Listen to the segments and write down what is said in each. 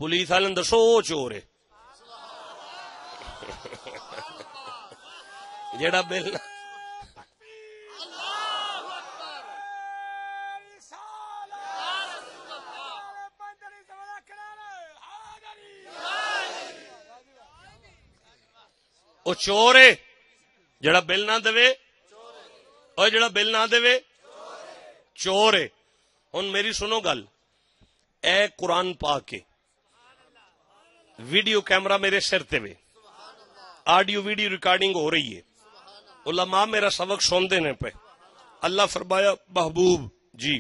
Police والے دسو وہ چور ہے جیڑا بل وہ چور ہے جڑا بل نہ دے اور جڑا بل نہ دے چور ہے. ہن میری سنو گل، اے قرآن پاک کے ویڈیو کیمرہ میرے سر تے وے، آڈیو ویڈیو ریکارڈنگ ہو رہی ہے، علماء میرا سبق سنتے نے پہ. اللہ فرمایا محبوب جی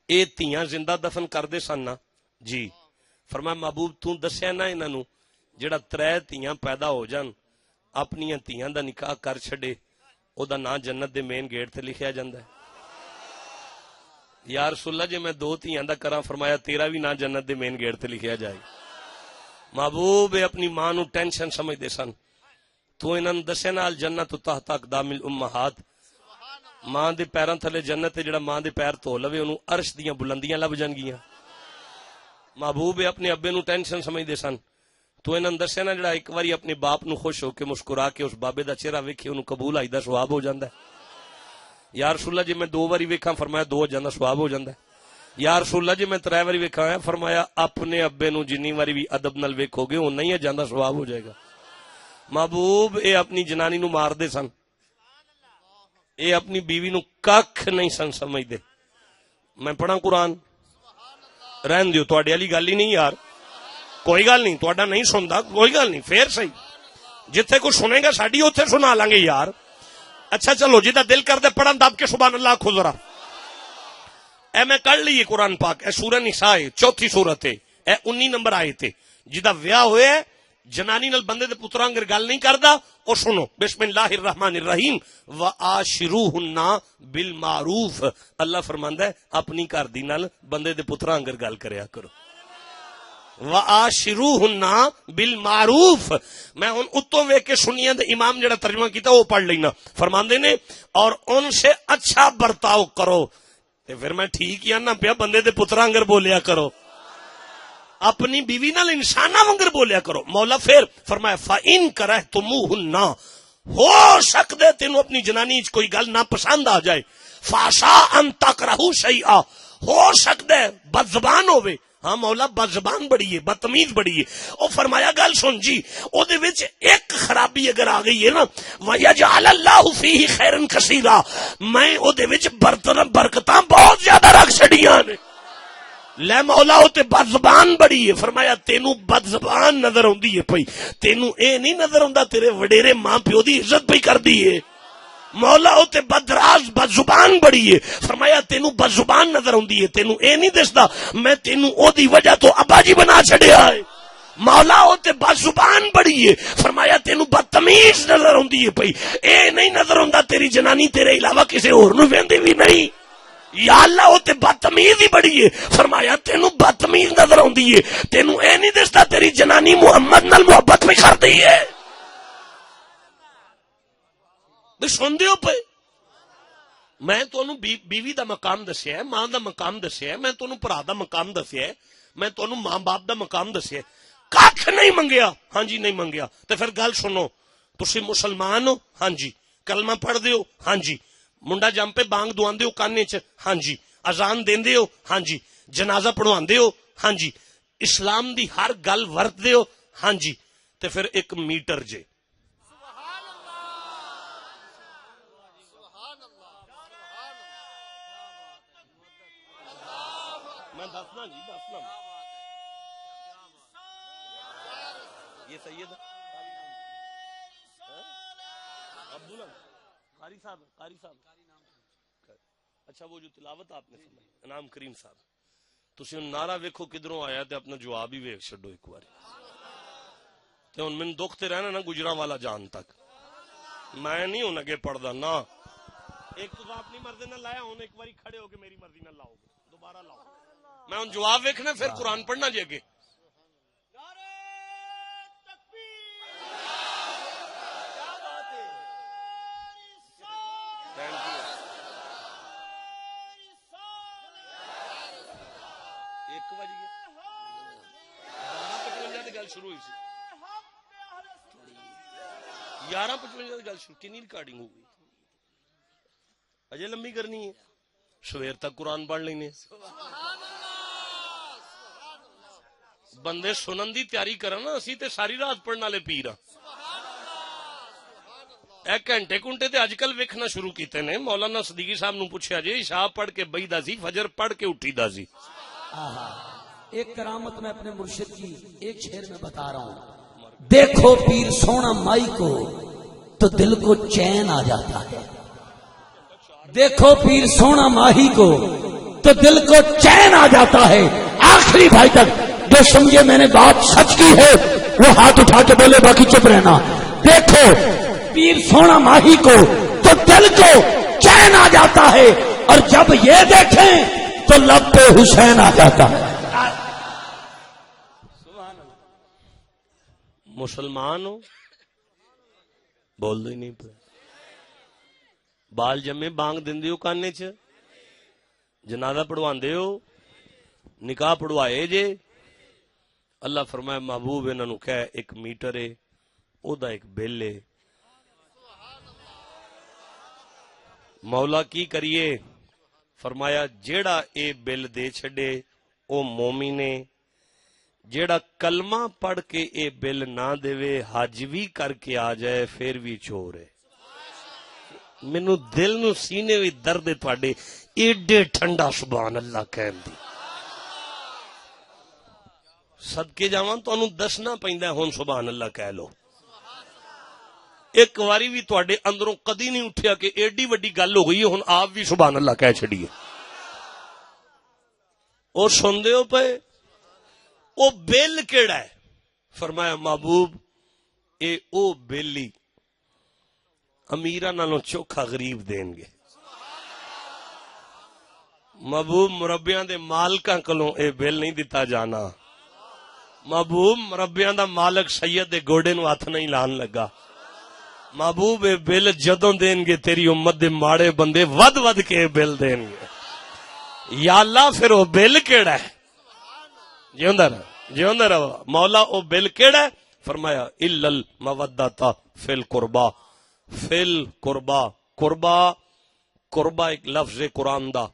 اے تیاں زندہ دفن کر دے سن نا جی. فرمایا محبوب تو دسیا نا انہاں نو جڑا 3 تیاں پیدا ہو جان اپنی تیاں دا نکاح کر چھڑے او دا نام جنت دے مین گیٹ تے لکھیا جاندا ہے. یا رسول اللہ جے میں 2 تیاں دا کراں، فرمایا تیرا بھی نام جنت دے مین گیٹ تے لکھیا جائے. محبوب اپنی ماں نو ٹینشن سمجھ دے سن، تو انہاں نوں دسے نال جنت تحت اقدام الامہات، ماں دے پیراں تھلے جنت تے جڑا ماں دے پیر دھو لوے اونوں عرش دیاں بلندیاں لب جان گیاں. محبوب اپنے ابے نو ٹینشن سمجھ دے سن، تو انہاں نوں دسے نا جڑا ایک واری اپنے باپ نو خوش ہو کے مسکرا کے اس بابے دا چہرہ ویکھے اونوں قبول آئی دا ثواب ہو جاندا ہے. یا رسول اللہ جی میں 2 واری ویکھاں، فرمایا 2 جاندا ثواب ہو جاندا ہے. یا رسول اللہ جی میں 3 واری ویکھاں، فرمایا اپنے ابے نو جنی واری بھی ادب نال ویکھو گے اونوں ہی جاندا ثواب ہو جائے گا. محبوب اے اپنی جنانی نو مار دے سن، اے اپنی بیوی نو ککھ نہیں سن سمجھ دے. میں پڑھاں قرآن، رہن دیو تواڈے والی گل ہی نہیں یار، کوئی گل نہیں، تواڈا نہیں سندا کوئی گل نہیں، پھر صحیح جتھے کوئی سنے گا ساڈی اوتھے سنا لیں گے یار. اچھا چلو جدا دل کر دے پڑھن دب کے سبحان اللہ آکھو ذرا. اے میں کر لیے قرآن پاک، اے سورہ نساء ہے، 4تھی سورت ہے، اے 19 نمبر آیت ہے. جدا ویاہ ہوئے جنانی نال بندے دے پتراں گر گل نہیں کردا او سنو. بسم اللہ الرحمن الرحیم وعاشروہن بالمعروف. اللہ فرماندا ہے اپنی گھر دی نال بندے دے پتراں گر گل کریا کرو. وعاشروہن بالمعروف. میں ہن اتوں ویکھ کے سنیاں دے امام جڑا ترجمہ کیتا وہ پڑھ لینا. فرماندے نے اور ان سے اچھا برتاؤ کرو. تے پھر میں ٹھیک ہی نا پیا بندے دے پتراں گر بولیا کرو، اپنی بیوی نال انساناں وانگر بولیا کرو. مولا پھر فرمایا فَإِن كَرَهْتُمُوهُنَّ، ہو سکدے تینوں اپنی جنانی وچ کوئی گل نہ پسند آ جائے. فَعَسَىٰ أَن تَكْرَهُوا شَيْئًا، ہو سکدے بد زبان ہوے. ہاں مولا بد زبان بڑی ہے، بدتمیز بڑی ہے. او فرمایا گل سن جی، او دے وچ ایک خرابی اگر آ گئی ہے نا، وَيَجْعَلَ اللَّهُ فِيهِ خَيْرًا كَثِيرًا، میں او دے وچ برکتاں بہت زیادہ رکھ چھڑیاں نے. لے مولا او تے بد زبان بڑی ہے. فرمایا تینوں بد زبان نظر اوندی ہے پئی، تینوں اے نہیں نظر اوندا تیرے وڈیرے ماں پیو دی عزت پئی کردی ہے. مولا او تے بدراز بد زبان بڑی ہے. فرمایا تینوں بد زبان نظر اوندی ہے، تینوں اے نہیں دسدا میں تینوں او دی وجہ تو ابا جی بنا چھڈیا ہے. مولا او تے بد زبان بڑی ہے. فرمایا تینوں بدتمیز نظر اوندی ہے پئی، اے نہیں نظر اوندا تیری جنانی تیرے علاوہ کسے اور نوں ویندی بھی نہیں. یا اللہ وہ تے بدتمیز ہی بڑی ہے. فرمایا تینوں بدتمیز نظر آندی ہے، تینوں اے نہیں دستا تیری جنانی محمد نال محبت بھی کرتی ہے. سن دیو پے میں تانوں بیوی دا مقام دسیا ہے، ماں دا مقام دسیا ہے، میں تانوں بھرا دا مقام دسیا ہے، میں تانوں ماں باپ دا مقام دسیا ہے. کھ نہیں منگیا، ہاں جی نہیں منگیا. تے پھر گل سنو، تسی مسلمان ہو ہاں جی، کلمہ پڑھ دیو ہاں جی، منڈا جم پہ بانگ دعاندے ہو کانے چ ہاں جی، اذان دیندے ہو ہاں جی، جنازہ پڑھواندے ہو ہاں جی، اسلام دی ہر گل ورتدے ہو ہاں جی. تے پھر ایک میٹر جے میں دسنا جی دسنا یہ سید عبداللہ قاری صاحب اچھا وہ جو تلاوت آپ نے فرمائی انعام کریم صاحب، تسی ان نعرہ ویکھو کدھروں آیا تے اپنا جواب ہی ویکھ چھڈو ایک بار. تے ہن مینوں دکھ تے رہنا نا گجراں والا جان تک، میں نہیں ہن اگے پڑھدا نا. ایک تو اپنی مرضی نہ لایا، ہن ایک باری کھڑے ہو کے میری مرضی نہ لاؤ گے، دوبارہ لاؤ. میں ہن جواب ویکھنا پھر قرآن پڑھنا جی اگے. ایک بج گیا گل شروع ہوئی سی 11:55 گل شروع کنی ریکارڈنگ ہو گئی اجے لمبی کرنی ہے سویر تک قرآن پڑھ لینے بندے سنن دی تیاری کرن نا اسی تے ساری رات پڑھن والے پیر ہاں ایک گھنٹے گھنٹے تے اج کل ویکھنا شروع کیتے نے مولانا صدیقی صاحب نو پوچھا جی عشاء پڑھ کے بہیدا سی فجر پڑھ کے اٹھیدا سی ایک کرامت میں اپنے مرشد کی ایک شعر میں بتا رہا ہوں دیکھو پیر سونا مائی کو تو دل کو چین آ جاتا ہے دیکھو پیر سونا ماہی کو تو دل کو چین آ جاتا ہے آخری بھائی تک جو سمجھے میں نے بات سچ کی ہے وہ ہاتھ اٹھا کے بولے باقی چپ رہنا دیکھو پیر سونا ماہی کو تو دل کو چین آ جاتا ہے اور جب یہ دیکھیں تو لب پہ حسین آ جاتا ہے مسلمان ہو بول دو ہی نہیں پہ بال جمے بانگ دیندے ہو کانے چ جنازہ پڑھواندے ہو نکاح پڑھوائے جے اللہ فرمائے محبوب انہاں نو کہے ایک میٹر ہے او دا ایک بل ہے مولا کی کریے فرمایا جیڑا اے بل دے چھڑے او مومن ہے جیڑا کلمہ پڑھ کے اے بل نہ دے حج بھی کر کے آ جائے پھر بھی چور ہے مینو دل نو سینے وی درد تواڈے ایڈے ٹھنڈا سبحان اللہ کہن دی صدقے جاواں تانوں دسنا پیندا ہن سبحان اللہ کہہ لو ایک واری بھی تواڈے اندروں کدی نہیں اٹھیا کہ ایڈی وڈی گل ہو گئی ہن آپ بھی سبحان اللہ کہہ چھڑیے اور سندے ہو پے او بل کیڑا ہے فرمایا محبوب اے او بیلی امیرہ نالوں چوکھا غریب دین گے محبوب مربیاں دے مالکاں کلوں اے بل نہیں دیتا جانا محبوب مربیاں دا مالک سید دے گوڑے نو ہاتھ نہیں لان لگا محبوب اے بل جدوں دین گے تیری امت دے ماڑے بندے ود ود کے اے بل دین گے یا اللہ پھر او بل کیڑا ہے جیوندہ رہو مولا او بل کیڑا ہے فرمایا الا المودۃ فی القربہ فی القربہ قربہ ایک لفظ قرآن دا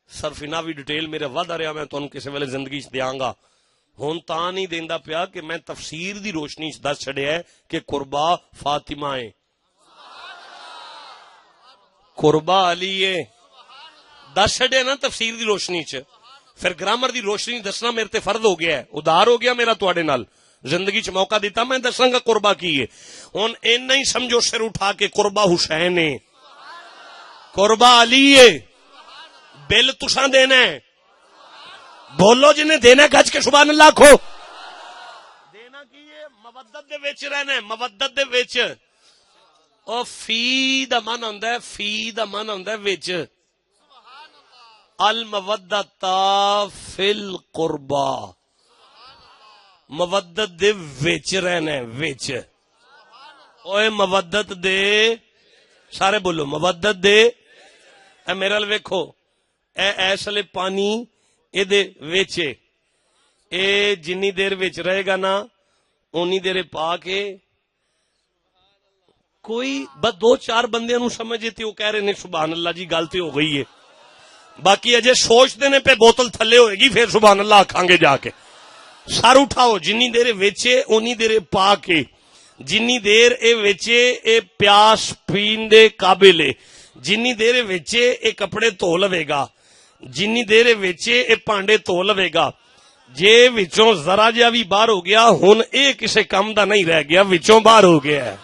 صرف ناوی ڈیٹیل میرے ود آ رہا میں تانوں کسی ویلے زندگی چ دیاں گا ہن تاں نہیں دیندا پیا کہ میں تفسیر دی روشنی چ دس چھڑیا ہے کہ قربہ فاطمہ ہے قربہ علی ہے دس چھڑیا نا تفسیر دی روشنی چ پھر گرامر دی روشنی دسنا میرے تے فرض ہو گیا ہے ادھار ہو گیا میرا تواڈے نال زندگی چ موقع دیتا میں دساں گا قربہ کی ہے ہن اینا ہی سمجھو سر اٹھا کے قربہ حسین ہے قربہ علی ہے بل تساں دینا ہے بولو جنہیں دینا گج کے سبحان اللہ کھو دینا کی ہے مودت دے وچ رہنا ہے مودت دے وچ او فی دا من ہوندا ہے فی دا من ہوندا ہے وچ المودۃ فی القربہ مودت دے وچ رہنا ہے وچ اوے مودت دے سارے بولو مودت دے اے میرے ال ویکھو اے ایسلے پانی اے دے وچ اے جنی دیر وچ رہے گا نا اونی دیر پا کے کوئی بس دو چار بندے نو سمجھے تے وہ کہہ رہے نے سبحان اللہ جی گل تے ہو گئی ہے باقی اجے سوچتے نے پہ بوتل تھلے ہوئے گی پھر سبحان اللہ آکھاں گے جا کے سر اٹھاؤ جنی دیر ویچے اونی دیر پا کے جنی دیر اے ویچے اے پیاس پین دے قابل ہے جنی دیر ویچے اے کپڑے دھو لوے گا جنی دیر ویچے اے پانڈے دھو لوے گا جے وچوں ذرا جا بھی باہر ہو گیا ہن اے کسے کم دا نہیں رہ گیا وچوں باہر ہو گیا ہے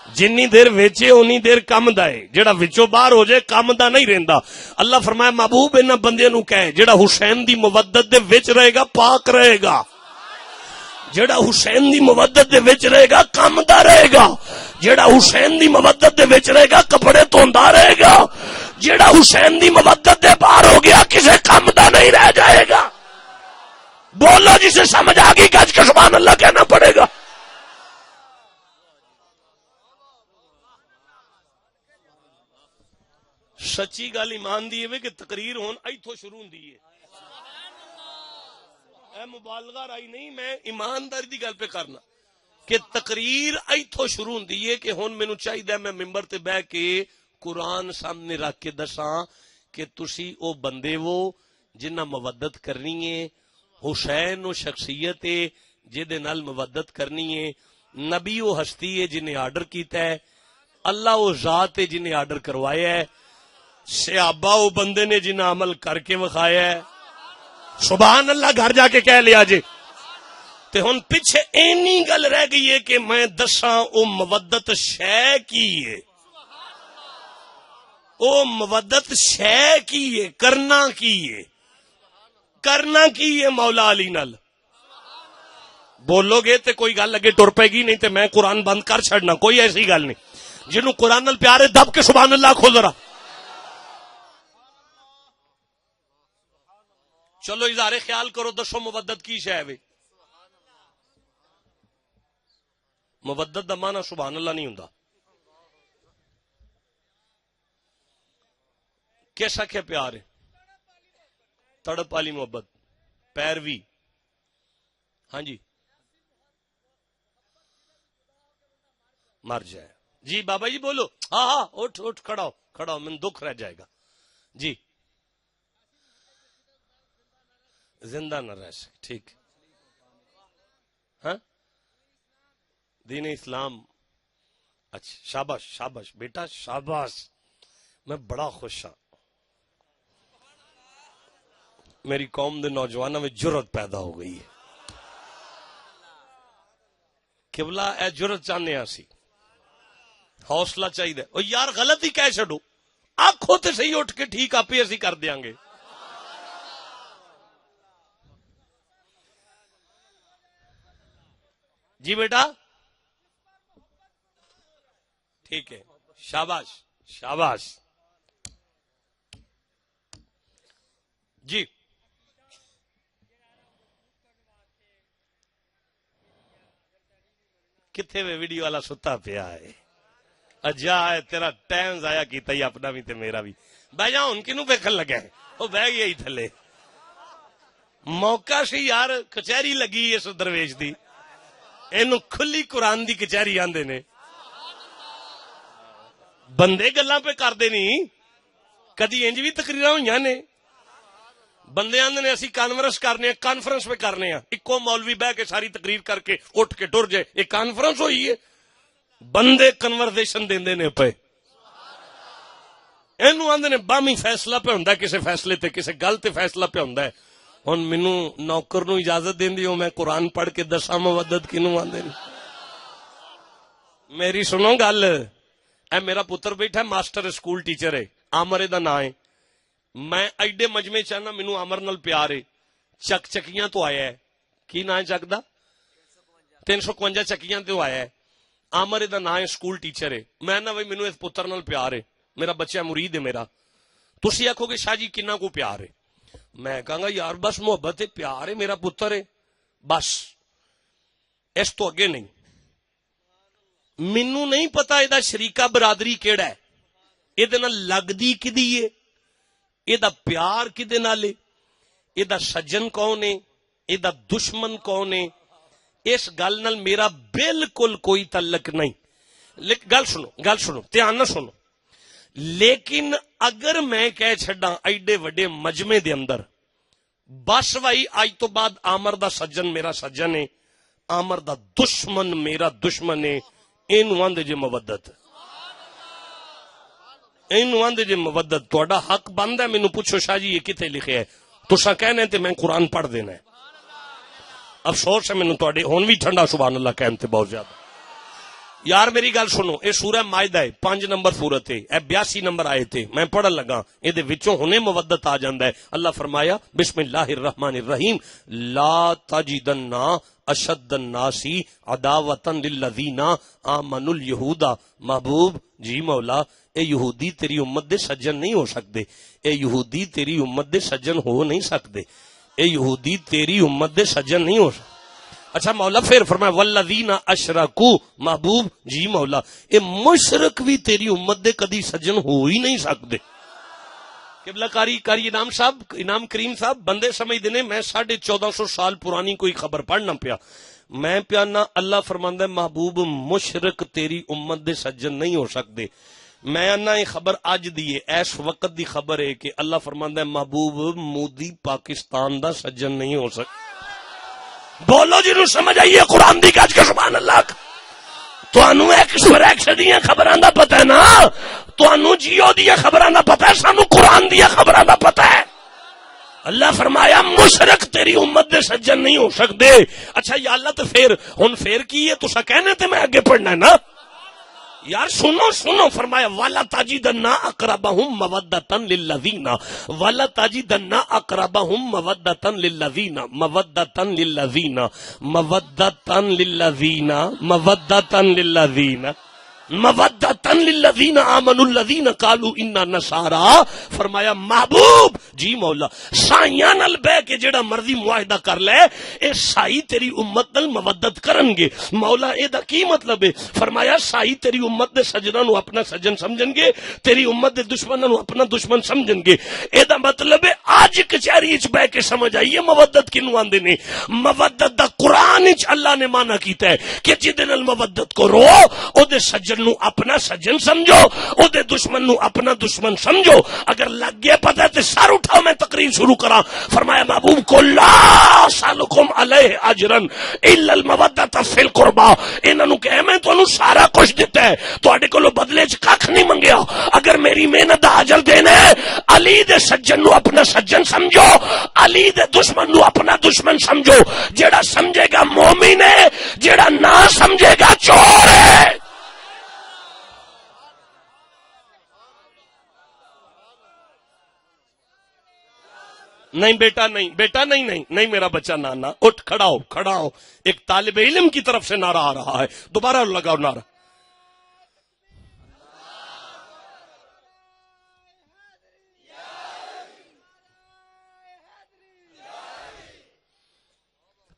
جنی دیر ویچے اونی دیر کم دا ہے جڑا وچوں باہر ہو جائے کم دا نہیں رہندا اللہ فرمایا محبوب انہاں بندیاں نو کہے جڑا حسین دی مودت دے وچ رہے گا پاک رہے گا جڑا حسین دی مودت دے وچ رہے گا کم دا رہے گا جڑا حسین دی مودت دے وچ رہے گا کپڑے دھوندا رہے گا جڑا حسین دی مودت دے باہر ہو گیا کسے کم دا نہیں رہ جائے گا بولو جسے سمجھ آ گئی گج کے سبحان اللہ کہنا پڑے گا سچی گل ایمان دی ہے کہ تقریر ہون ایتھوں شروع ہوندی ہے اے مبالغہ رائی نہیں، میں ایمانداری دی گل پہ کرنا کہ تقریر ایتھوں شروع ہوندی ہے کہ ہن مینوں چاہیے میں ممبر تے بیٹھ کے قرآن سامنے رکھ کے دساں کہ تسی او بندے وہ جنہ مودت کرنی ہے، حسین و شخصیت ہے جدے نال مودت کرنی ہے، نبی و ہستی ہے جنہیں آرڈر کیتا ہے، اللہ و ذات ہے جنہیں آرڈر کروایا ہے، صحابہ و بندے نے جنہیں عمل کر کے وکھایا ہے. سبحان اللہ گھر جا کے کہہ لیا جی. تے ہن پیچھے اینی گل رہ گئی ہے کہ میں دساں او مودت شے کی ہے، او مودت شے کی ہے، کرنا کی ہے، کرنا کی ہے مولا علی نال. بولو گے تے کوئی گل لگے ٹر پے گی، نہیں تے میں قرآن بند کر چھڑنا. کوئی ایسی گل نہیں. جنوں قرآن نال پیار ہے دب کے سبحان اللہ کھو ذرا. چلو اظہار خیال کرو، دسو مودت کی شے ہے؟ مودت دا معنی سبحان اللہ نہیں ہوندا. کس آکھے پیار ہے؟ تڑپ والی محبت، پیروی. ہاں جی مر جائے. جی بابا جی بولو. ہاں ہاں اٹھ اٹھ کھڑا ہو کھڑا ہو، من دکھ رہ جائے گا. جی زندہ نہ رہ سکے. ٹھیک. ہاں دین اسلام. اچھا شاباش شاباش بیٹا شاباش. میں بڑا خوش ہاں، میری قوم دے نوجوانوں میں جرت پیدا ہو گئی ہے. قبلہ اے جرت چاہنے اسی، حوصلہ چاہیے. او یار غلط ہی کہہ چھڈو، آکھو تے صحیح اٹھ کے ٹھیک آپ ہی اسی کر دیاں گے. جی بیٹا ٹھیک ہے. شاباش شاباش. جی کتنے میں ویڈیو والا ستا پیا ہے. اجا ہے تیرا ٹائم ضائع کیتا ہی اپنا بھی تے میرا بھی. بہ جا ہن کنوں ویکھن لگا ہے؟ وہ بہ گیا ہی تھلے. موقع سی یار، کچہری لگی اس درویش دی. اینو کھلی قرآن دی کچہری آندے نے. بندے گلاں پہ کردے نہیں، کدی انج بھی تقریراں ہوئیاں نے. بندے آندے نے اسی کانفرنس کرنے ہیں، کانفرنس پہ کرنے ہیں. اکو مولوی بہ کے ساری تقریر کر کے اٹھ کے ٹر جائے. ایک کانفرنس ہوئی ہے، بندے کنورزیشن دیندے نے پے. اینو آندے نے بامی فیصلہ پہ ہوندا ہے، کسے فیصلے تے کسے گل تے فیصلہ پہ ہوندا ہے. ہن مینوں نوکر نو اجازت دیندی ہو میں قرآن پڑھ کے دساں مودت کینوں آندے نے. میری سنو گل. اے میرا پتر بیٹھا ہے، ماسٹر سکول ٹیچر ہے، عامر دا نام ہے. میں ایڈے مجمع چاہنا مینوں عامر نال پیار ہے. چک چکیاں تو آیا ہے. کی نام ہے چک دا؟ 352 چکیاں تو آیا ہے. عامر دا نام ہے، سکول ٹیچر ہے. میں نہ بھائی مینوں اس پتر نال پیار ہے، میرا بچہ مرید ہے میرا. تسی آکھو گے شاہ جی کنہ کو پیار ہے؟ میں کہاں گا یار بس محبت ہے، پیار ہے، میرا پتر ہے بس، اس تو اگے نہیں. مینوں نہیں پتا یہ شریکہ برادری کیڑا ہے، یہ لگدی کدی ہے، یہ پیار کدے نال ہے، یہ سجن کون ہے، یہ دشمن کون ہے. اس گل نال میرا بالکل کوئی تعلق نہیں. گل سنو دھیان نہ سنو. لیکن اگر میں کہہ چھڈاں ایڈے وڈے مجمع دے اندر بس بھائی اج تو بعد عامر دا سجن میرا سجن ہے، عامر دا دشمن میرا دشمن ہے، اینو آندے جے مودت. اینو آندے جے مودت. تہاڈا حق بندا ہے مینوں پوچھو شاہ جی یہ کتے لکھیا ہے، تساں کہنا تے میں قرآن پڑھ دینا ہے. افسوس ہے مینوں تہاڈے ہن بھی ٹھنڈا سبحان اللہ کہن تے بہت زیادہ. یار میری گل سنو، اے سورہ مائدہ ہے، 5 نمبر سورت ہے، اے 82 نمبر آئے تھے. میں پڑھن لگا اے دے وچوں ہنے مودت آ جاندا ہے. اللہ فرمایا بسم اللہ الرحمن الرحیم لا تجدن اشد الناس عداوۃ للذین آمنوا اليہود. محبوب جی مولا اے یہودی تیری امت دے سجن نہیں ہو سکتے، اے یہودی تیری امت دے سجن ہو نہیں سکتے، اے یہودی تیری امت دے سجن نہیں ہو سکتے. اچھا مولا پھر فرمایا والذین اشرکوا. محبوب جی مولا اے مشرک بھی تیری امت دے کدی سجن ہو ہی نہیں سکتے. قبلہ کاری انعام صاحب، انعام کریم صاحب بندے سمجھتے نے میں 1450 سال پرانی کوئی خبر پڑھنا پیا، میں پیانا اللہ فرماندا ہے محبوب مشرک تیری امت دے سجن نہیں ہو سکتے، میں انا یہ خبر اج دی ہے، اس وقت دی خبر ہے کہ اللہ فرماندا ہے محبوب مودی پاکستان دا سجن نہیں ہو سکتا۔ بولو جنوں سمجھ آئیے قرآن دی گج کے سبحان اللہ۔ تانوں ایکس دیاں خبراں دا پتہ ہے نا، تانوں جیو دیاں خبراں دا پتہ ہے، سانوں قرآن دیاں خبراں دا پتہ ہے۔ اللہ فرمایا مشرک تیری امت دے سجن نہیں ہو سکتے۔ اچھا یا اللہ تو پھر کی ہے تسا کہنے تے میں آگے پڑھنا ہے نا یار، سنو فرمایا والا تاجدن اقربہم مودۃ للذین، والا تاجدن اقربہم مودۃ للذین، مودۃ للذین، مودۃ للذین، مودۃ للذین، مودۃ للذین آمنوا الذین قالوا انا نصارا۔ فرمایا محبوب جی مولا سائیاں نال بہ کے جڑا مرضی معاہدہ کر لے، اے سائی تیری امت نال مودت کرن گے۔ مولا اے دا کی مطلب ہے؟ فرمایا سائی تیری امت دے سجناں نو اپنا سجن سمجھن گے، تیری امت دے دشمناں نو اپنا دشمن سمجھن گے۔ اے دا مطلب ہے اج کچہری وچ بہ کے سمجھ آئیے مودت کینو آندے نے۔ مودت دا قرآن وچ اللہ نے معنی کیتا ہے کہ جدے نال مودت کرو او دے سجن نو اپنا سجن سمجھو، او دے دشمن نو اپنا دشمن سمجھو۔ اگر لگ گیا پتہ تے سر اٹھاؤ میں تقریر شروع کراں۔ فرمایا محبوب کو لا سالکم علیہ اجرن الا المودۃ فی القربى، انہاں نو کہ میں تانوں سارا کچھ دتا ہے، تواڈے کولوں بدلے چ کھ نہیں منگیا، اگر میری محنت دا اجر دینا ہے علی دے سجن نو اپنا سجن سمجھو، علی دے دشمن نو اپنا دشمن سمجھو۔ جیڑا سمجھے گا مومن ہے، جیڑا نہ سمجھے گا چور ہے۔ نہیں بیٹا نہیں، بیٹا نہیں نہیں نہیں میرا بچہ نانا اٹھ کھڑا ہو کھڑا ہو۔ ایک طالب علم کی طرف سے نعرہ آ رہا ہے، دوبارہ لگاؤ نعرہ۔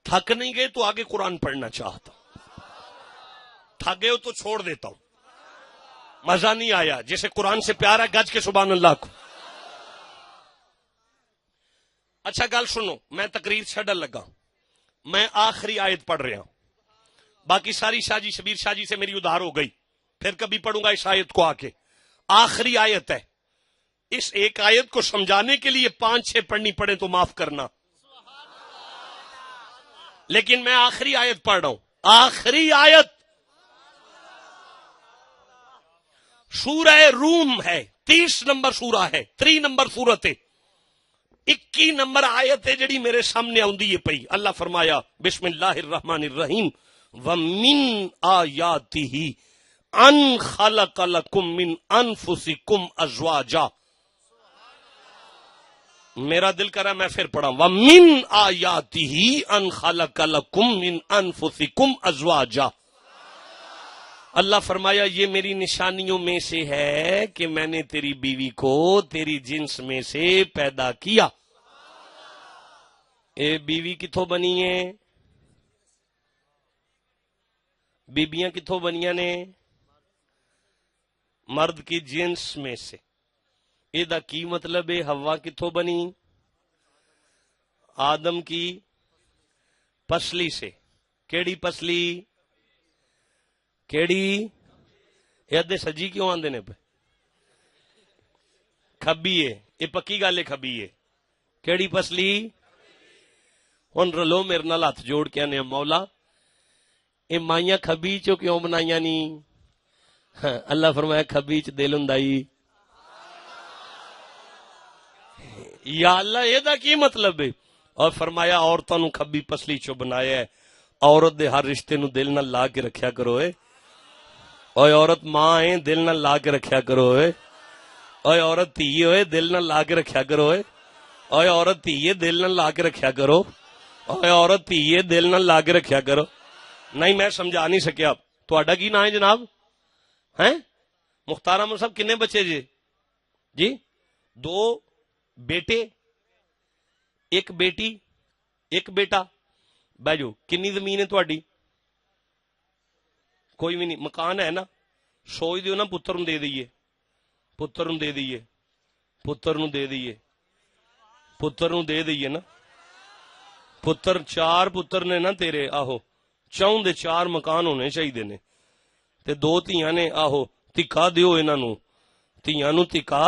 تھک نہیں گئے تو آگے قرآن پڑھنا چاہتا ہوں، تھک گئے ہو تو چھوڑ دیتا ہوں، مزہ نہیں آیا۔ جیسے قرآن سے پیار ہے گج کے سبحان اللہ کو۔ اچھا گل سنو، میں تقریر چھڈن لگا، میں آخری آیت پڑھ رہا ہوں، باقی ساری شاہ جی شبیر شاہ جی سے میری ادھار ہو گئی، پھر کبھی پڑھوں گا اس آیت کو آ کے۔ آخری آیت ہے، اس ایک آیت کو سمجھانے کے لیے 5-6 پڑھنی پڑے تو معاف کرنا، لیکن میں آخری آیت پڑھ رہا ہوں۔ آخری آیت سورہ روم ہے، 30 نمبر سورہ ہے، 3 نمبر سورت ہے، 21 نمبر آیت ہے جڑی میرے سامنے آندی ہے پئی۔ اللہ فرمایا بسم اللہ الرحمن الرحیم وَمِنْ آیَاتِهِ أَنْ خَلَقَ لَكُم مِّنْ أَنفُسِكُمْ أَزْوَاجًا۔ میرا دل کر رہا ہے میں پھر پڑھا وَمِنْ آیَاتِهِ أَنْ خَلَقَ لَكُم مِّنْ أَنفُسِكُمْ أَزْوَاجًا۔ اللہ فرمایا یہ میری نشانیوں میں سے ہے کہ میں نے تیری بیوی کو تیری جنس میں سے پیدا کیا۔ اے بیوی کتھوں بنی ہے؟ بیبیاں کتھوں بنیاں نے؟ مرد کی جنس میں سے۔ اے دا کی مطلب ہے؟ حوا کتھوں بنی؟ آدم کی پسلی سے۔ کیڑی پسلی؟ کیڑی؟ یہ سجی کیوں آندے نے پہ؟ کھبی ہے، یہ پکی گل ہے کھبی ہے۔ کیڑی پسلی؟ ہن رلو میرے نال ہاتھ جوڑ کے آنے مولا اے مائیاں کھبی چو کیوں بنائیاں نہیں؟ اللہ فرمایا کھبی چ دل ہندائی۔ یا اللہ یہ دا کی مطلب ہے؟ اور فرمایا عورتوں نو کھبی پسلی چو بنایا ہے، عورت دے ہر رشتے نو دل نال لا کے رکھیا کرو اے۔ اوے عورت ماں ہے دل نہ لا کے رکھیا کرو اے۔ اوے عورت تھی ہوئے دل نہ لا کے رکھیا کرو اے۔ اوے عورت تھی دل نہ لا کے رکھیا کرو۔ اوے عورت تھی دل نہ لا کے رکھیا کرو۔ نہیں میں سمجھا نہیں سکیا۔ تہاڈا کی نام ہے جناب؟ ہیں مختار احمد صاحب کنے بچے جی؟ 2 بیٹے، 1 بیٹی، 1 بیٹا۔ بہ جو کنی زمین ہے تہاڈی؟ کوئی بھی نہیں۔ مکان ہے نا؟ سوچ دیو نا پتر نوں دے دئیے، پتر نوں دے دئیے، پتر نو دے دئیے، پتر نو دے دئیے نا، پتر چار پتر نے نا تیرے، آہو چاہوں دے چار مکان ہونے چاہیے نے، تے دو تیاں نے، آہو تکا دیو انہاں نو، تیاں نو تکا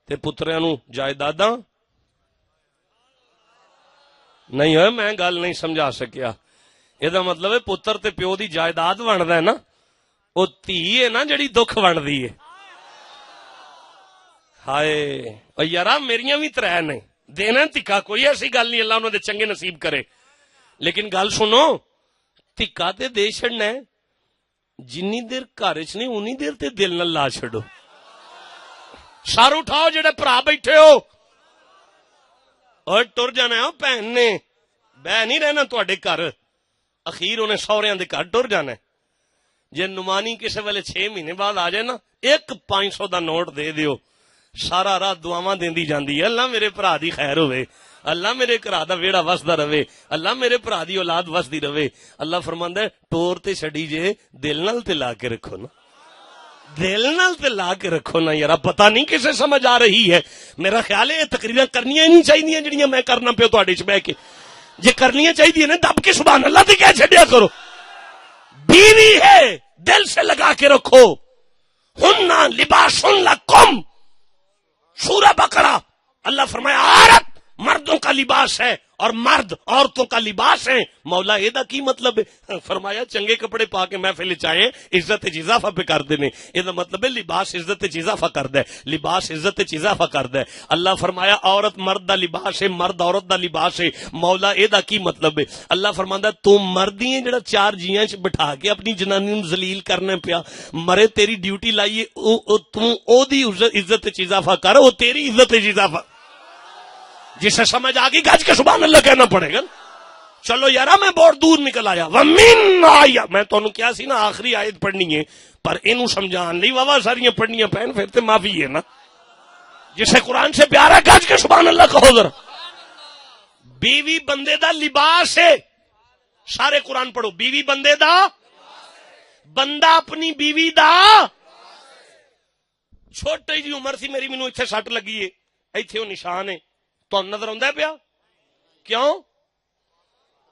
تے پتریاں نو جائیداداں. نہیں ہوئے میں گل نہیں سمجھا سکیا. یہ مطلب ہے پتر تے پیو دی جائیداد ونڈدا ہے نا، وہ تھی ہے نا جڑی دکھ ونڈدی ہے. ہائے او یارا میریاں بھی ترے نے، دینا تکا کوئی ایسی گل نہیں، اللہ انہوں دے چنگے نصیب کرے. لیکن گل سنو، تکا تے دے چھڑنا ہے، جنی دیر گھر چ نہیں اونی دیر تے دل نال لا چھڑو. سر اٹھاؤ جڑے بھرا بیٹھے ہو، اور ٹر جانا ہے بہن نے، بہ نہیں رہنا تواڈے گھر، اخیر انہیں سوریاں دے گھر ٹر جانا ہے. جے نمانی کسے ویلے 6 مہینے بعد آ جائے نا، ایک 500 دا نوٹ دے دیو، سارا رات دعاواں دیندی جاندی ہے، اللہ میرے بھرا دی خیر ہوئے، اللہ میرے گھر دا ویڑا وسدا رہے، اللہ میرے بھرا دی اولاد وسدی رہے. اللہ فرماندا ہے ٹور تے چھڈی جے، دل نال تے لا کے رکھو نا، دل نال تے لا کے رکھو نا. یار پتہ نہیں کسے سمجھ آ رہی ہے. میرا خیال ہے یہ تقریراں کرنیاں نہیں چاہیے جڑیاں میں کرنا پیا تواڈے چ بیٹھ کے. جے کرنیاں چاہیے نا دب کے سبحان اللہ تے کہہ چھڈیا کرو. بیوی ہے دل سے لگا کے رکھو. ہننا لباس لکم، سورہ بقرہ. اللہ فرمایا عورت مردوں کا لباس ہے اور مرد عورتوں کا لباس ہے. مولا ایدا کی مطلب ہے؟ فرمایا چنگے کپڑے پا کے محفل چاہے عزت اضافہ پہ کر دینے. یہ مطلب ہے لباس عزت اضافہ کر دے، لباس عزت اضافہ کر دے. اللہ فرمایا عورت مرد دا لباس ہے، مرد عورت دا لباس ہے. مولا ایدا کی مطلب ہے؟ اللہ فرماندا تو مرد ہی ہے جڑا 4 جیاں چ بٹھا کے اپنی جنانی نوں ذلیل کرنے پیا. مرے تیری ڈیوٹی لائیے، تو او دی عزت اضافہ کر، او تیری عزت اضافہ. جسے سمجھ آ گئی گج کے سبحان اللہ کہنا پڑے گا. چلو یارا میں بہت دور نکل آیا. وَمِنْ آیا میں تو کیا سی نا آخری آیت پڑھنی ہے، پر اینو سمجھان لی واہ ساریاں پڑھنیاں پہن پھر تے معافی ہے نا. جسے قرآن سے پیارا گج کے سبحان اللہ کہو ذرا. بیوی بندے دا لباس ہے. سارے قرآن پڑھو. بیوی بندے دا، بندہ اپنی بیوی دا. چھوٹی جی عمر سی میری، مینوں ایتھے سٹ لگی ہے، ایتھے وہ نشان ہے، تو نظر آندا ہے پیا. کیوں؟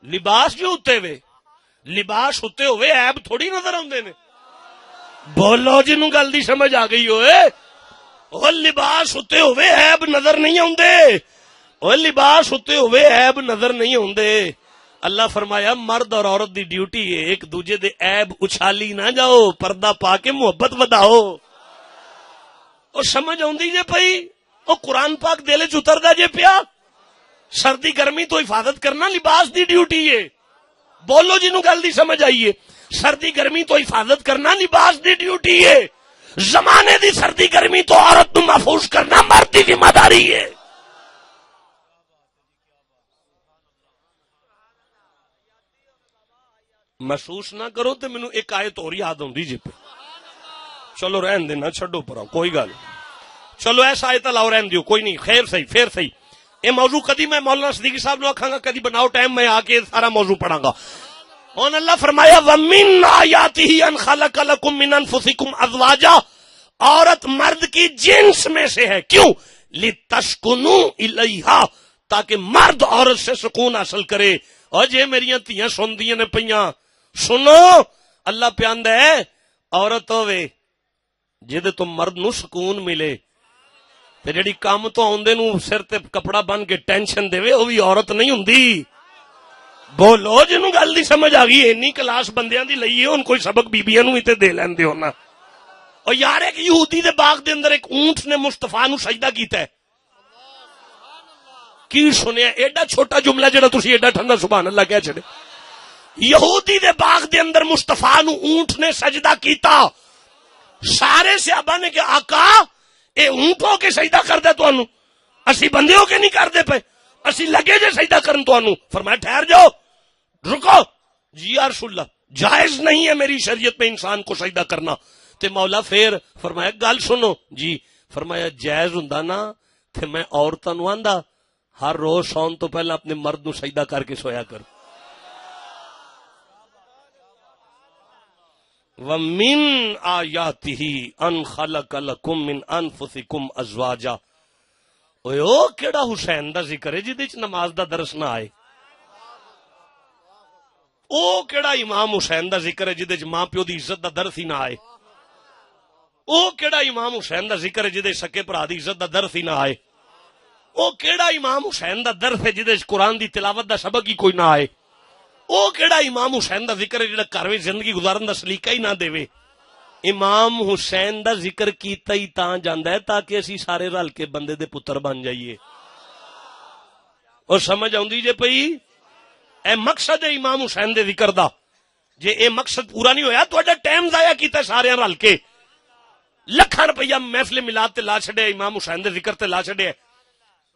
لباس جو ہوتے ہوئے، لباس ہوتے ہوئے عیب تھوڑی نظر آندے نے. بولو جنوں گل دی سمجھ آ گئی ہوئے. او لباس ہوتے ہوئے عیب نظر نہیں آندے، او لباس ہوتے ہوئے عیب نظر نہیں آندے. اللہ فرمایا مرد اور عورت دی ڈیوٹی ہے ایک دوجے دے عیب اچھالی نہ جاؤ، پردہ پا کے محبت وداؤ. او سمجھ آندی جے پئی؟ او قرآن پاک دل چ اتردا جے پیا. سردی گرمی تو حفاظت کرنا لباس دی ڈیوٹی ہے. بولو جنوں گل دی سمجھ آئیے. سردی گرمی تو حفاظت کرنا لباس دی ڈیوٹی ہے. زمانے دی سردی گرمی تو عورت نو محفوظ کرنا مرد دی ذمہ داری ہے. محسوس نہ کرو تے مینوں ایک آیت اور یاد آندی جے پہ. چلو رہن دینا، چھڈو پرا کوئی گل. چلو ایسا آیت لاؤ رہن دیو، کوئی نہیں، خیر صحیح پھر صحیح. یہ موضوع کدی میں مولانا صدیقی صاحب نو آکھاں گا، کدی بناؤ ٹائم میں آ کے سارا موضوع پڑھاں گا. اور اللہ فرمایا وَمِنْ آیَاتِهِ أَنْ خَلَقَ لَكُم مِّنْ أَنفُسِكُمْ أَزْوَاجًا. عورت مرد کی جنس میں سے ہے. کیوں؟ لِتَسْكُنُوا إِلَيْهَا، تاکہ مرد عورت سے سکون حاصل کرے. اور جے میریاں تیاں سندیاں نے پیاں، سنو اللہ پیاندا ہے عورت ہوے جے تو مرد نو سکون ملے، تے جڑی کام تو آندے نو سر تے کپڑا بن کے ٹینشن دے وہ بھی عورت نہیں ہوندی. بولو جنوں گل دی سمجھ آ گئی. اینی کلاس بندیاں دی لئی ہن کوئی سبق بیبیاں نو ہی تے دے لیندے ہو نا. او یار ایک یہودی دے باغ دے اندر ایک اونٹ نے مصطفیٰ نو سجدہ کیتا ہے. کی سنیا ایڈا چھوٹا جملہ جڑا تسی ایڈا ٹھنڈا سبحان اللہ کہہ چھڑے. یہودی دے باغ دے اندر مصطفیٰ نو اونٹ نے سجدہ کیتا. سارے صحابہ نے کہ آقا اے اونٹ ہو کے سجدہ کر دے تانوں، اسی بندے ہو کے نہیں کر دے پے، اسی لگے جے سجدہ کرن تانوں. فرمایا ٹھہر جاؤ، رکو. جی یا رسول اللہ جائز نہیں ہے میری شریعت میں انسان کو سجدہ کرنا. تے مولا پھر فرمایا گل سنو. جی فرمایا جائز ہوندا نا تے میں عورتاں نوں آندا ہر روز سون تو پہلا اپنے مرد نو سجدہ کر کے سویا کر. وَمِنْ آیَاتِهِ أَنْ خَلَقَ لَكُم مِّنْ أَنفُسِكُمْ أَزْوَاجًا. او کیڑا حسین دا ذکر ہے جدے چ نماز دا درس نہ آئے؟ او کیڑا امام حسین دا ذکر ہے جدے چ ماں پیو دی عزت دا درس ہی نہ آئے؟ او کیڑا امام حسین دا ذکر ہے جدے سکے بھرا دی عزت دا درس ہی نہ آئے؟ او کیڑا امام حسین دا درس ہے جدے قرآن دی تلاوت دا سبق ہی کوئی نہ آئے؟ او کیڑا امام حسین دا ذکر ہے جڑا گھر وچ زندگی گزارن دا سلیقہ ہی نہ دے؟ امام حسین دا ذکر کیتا ہی تاں جاندا ہے تاکہ اسی سارے رل کے بندے دے پتر بن جائیے. اور سمجھ آؤندی جے پئی؟ اے مقصد ہے امام حسین دے ذکر دا. جے اے مقصد پورا نہیں ہویا تہاڈا ٹائم ضائع کیتا سارے رل کے. لکھاں روپیہ محفل میلاد تے لا چھڈیا امام حسین دے ذکر تے لا چھڈیا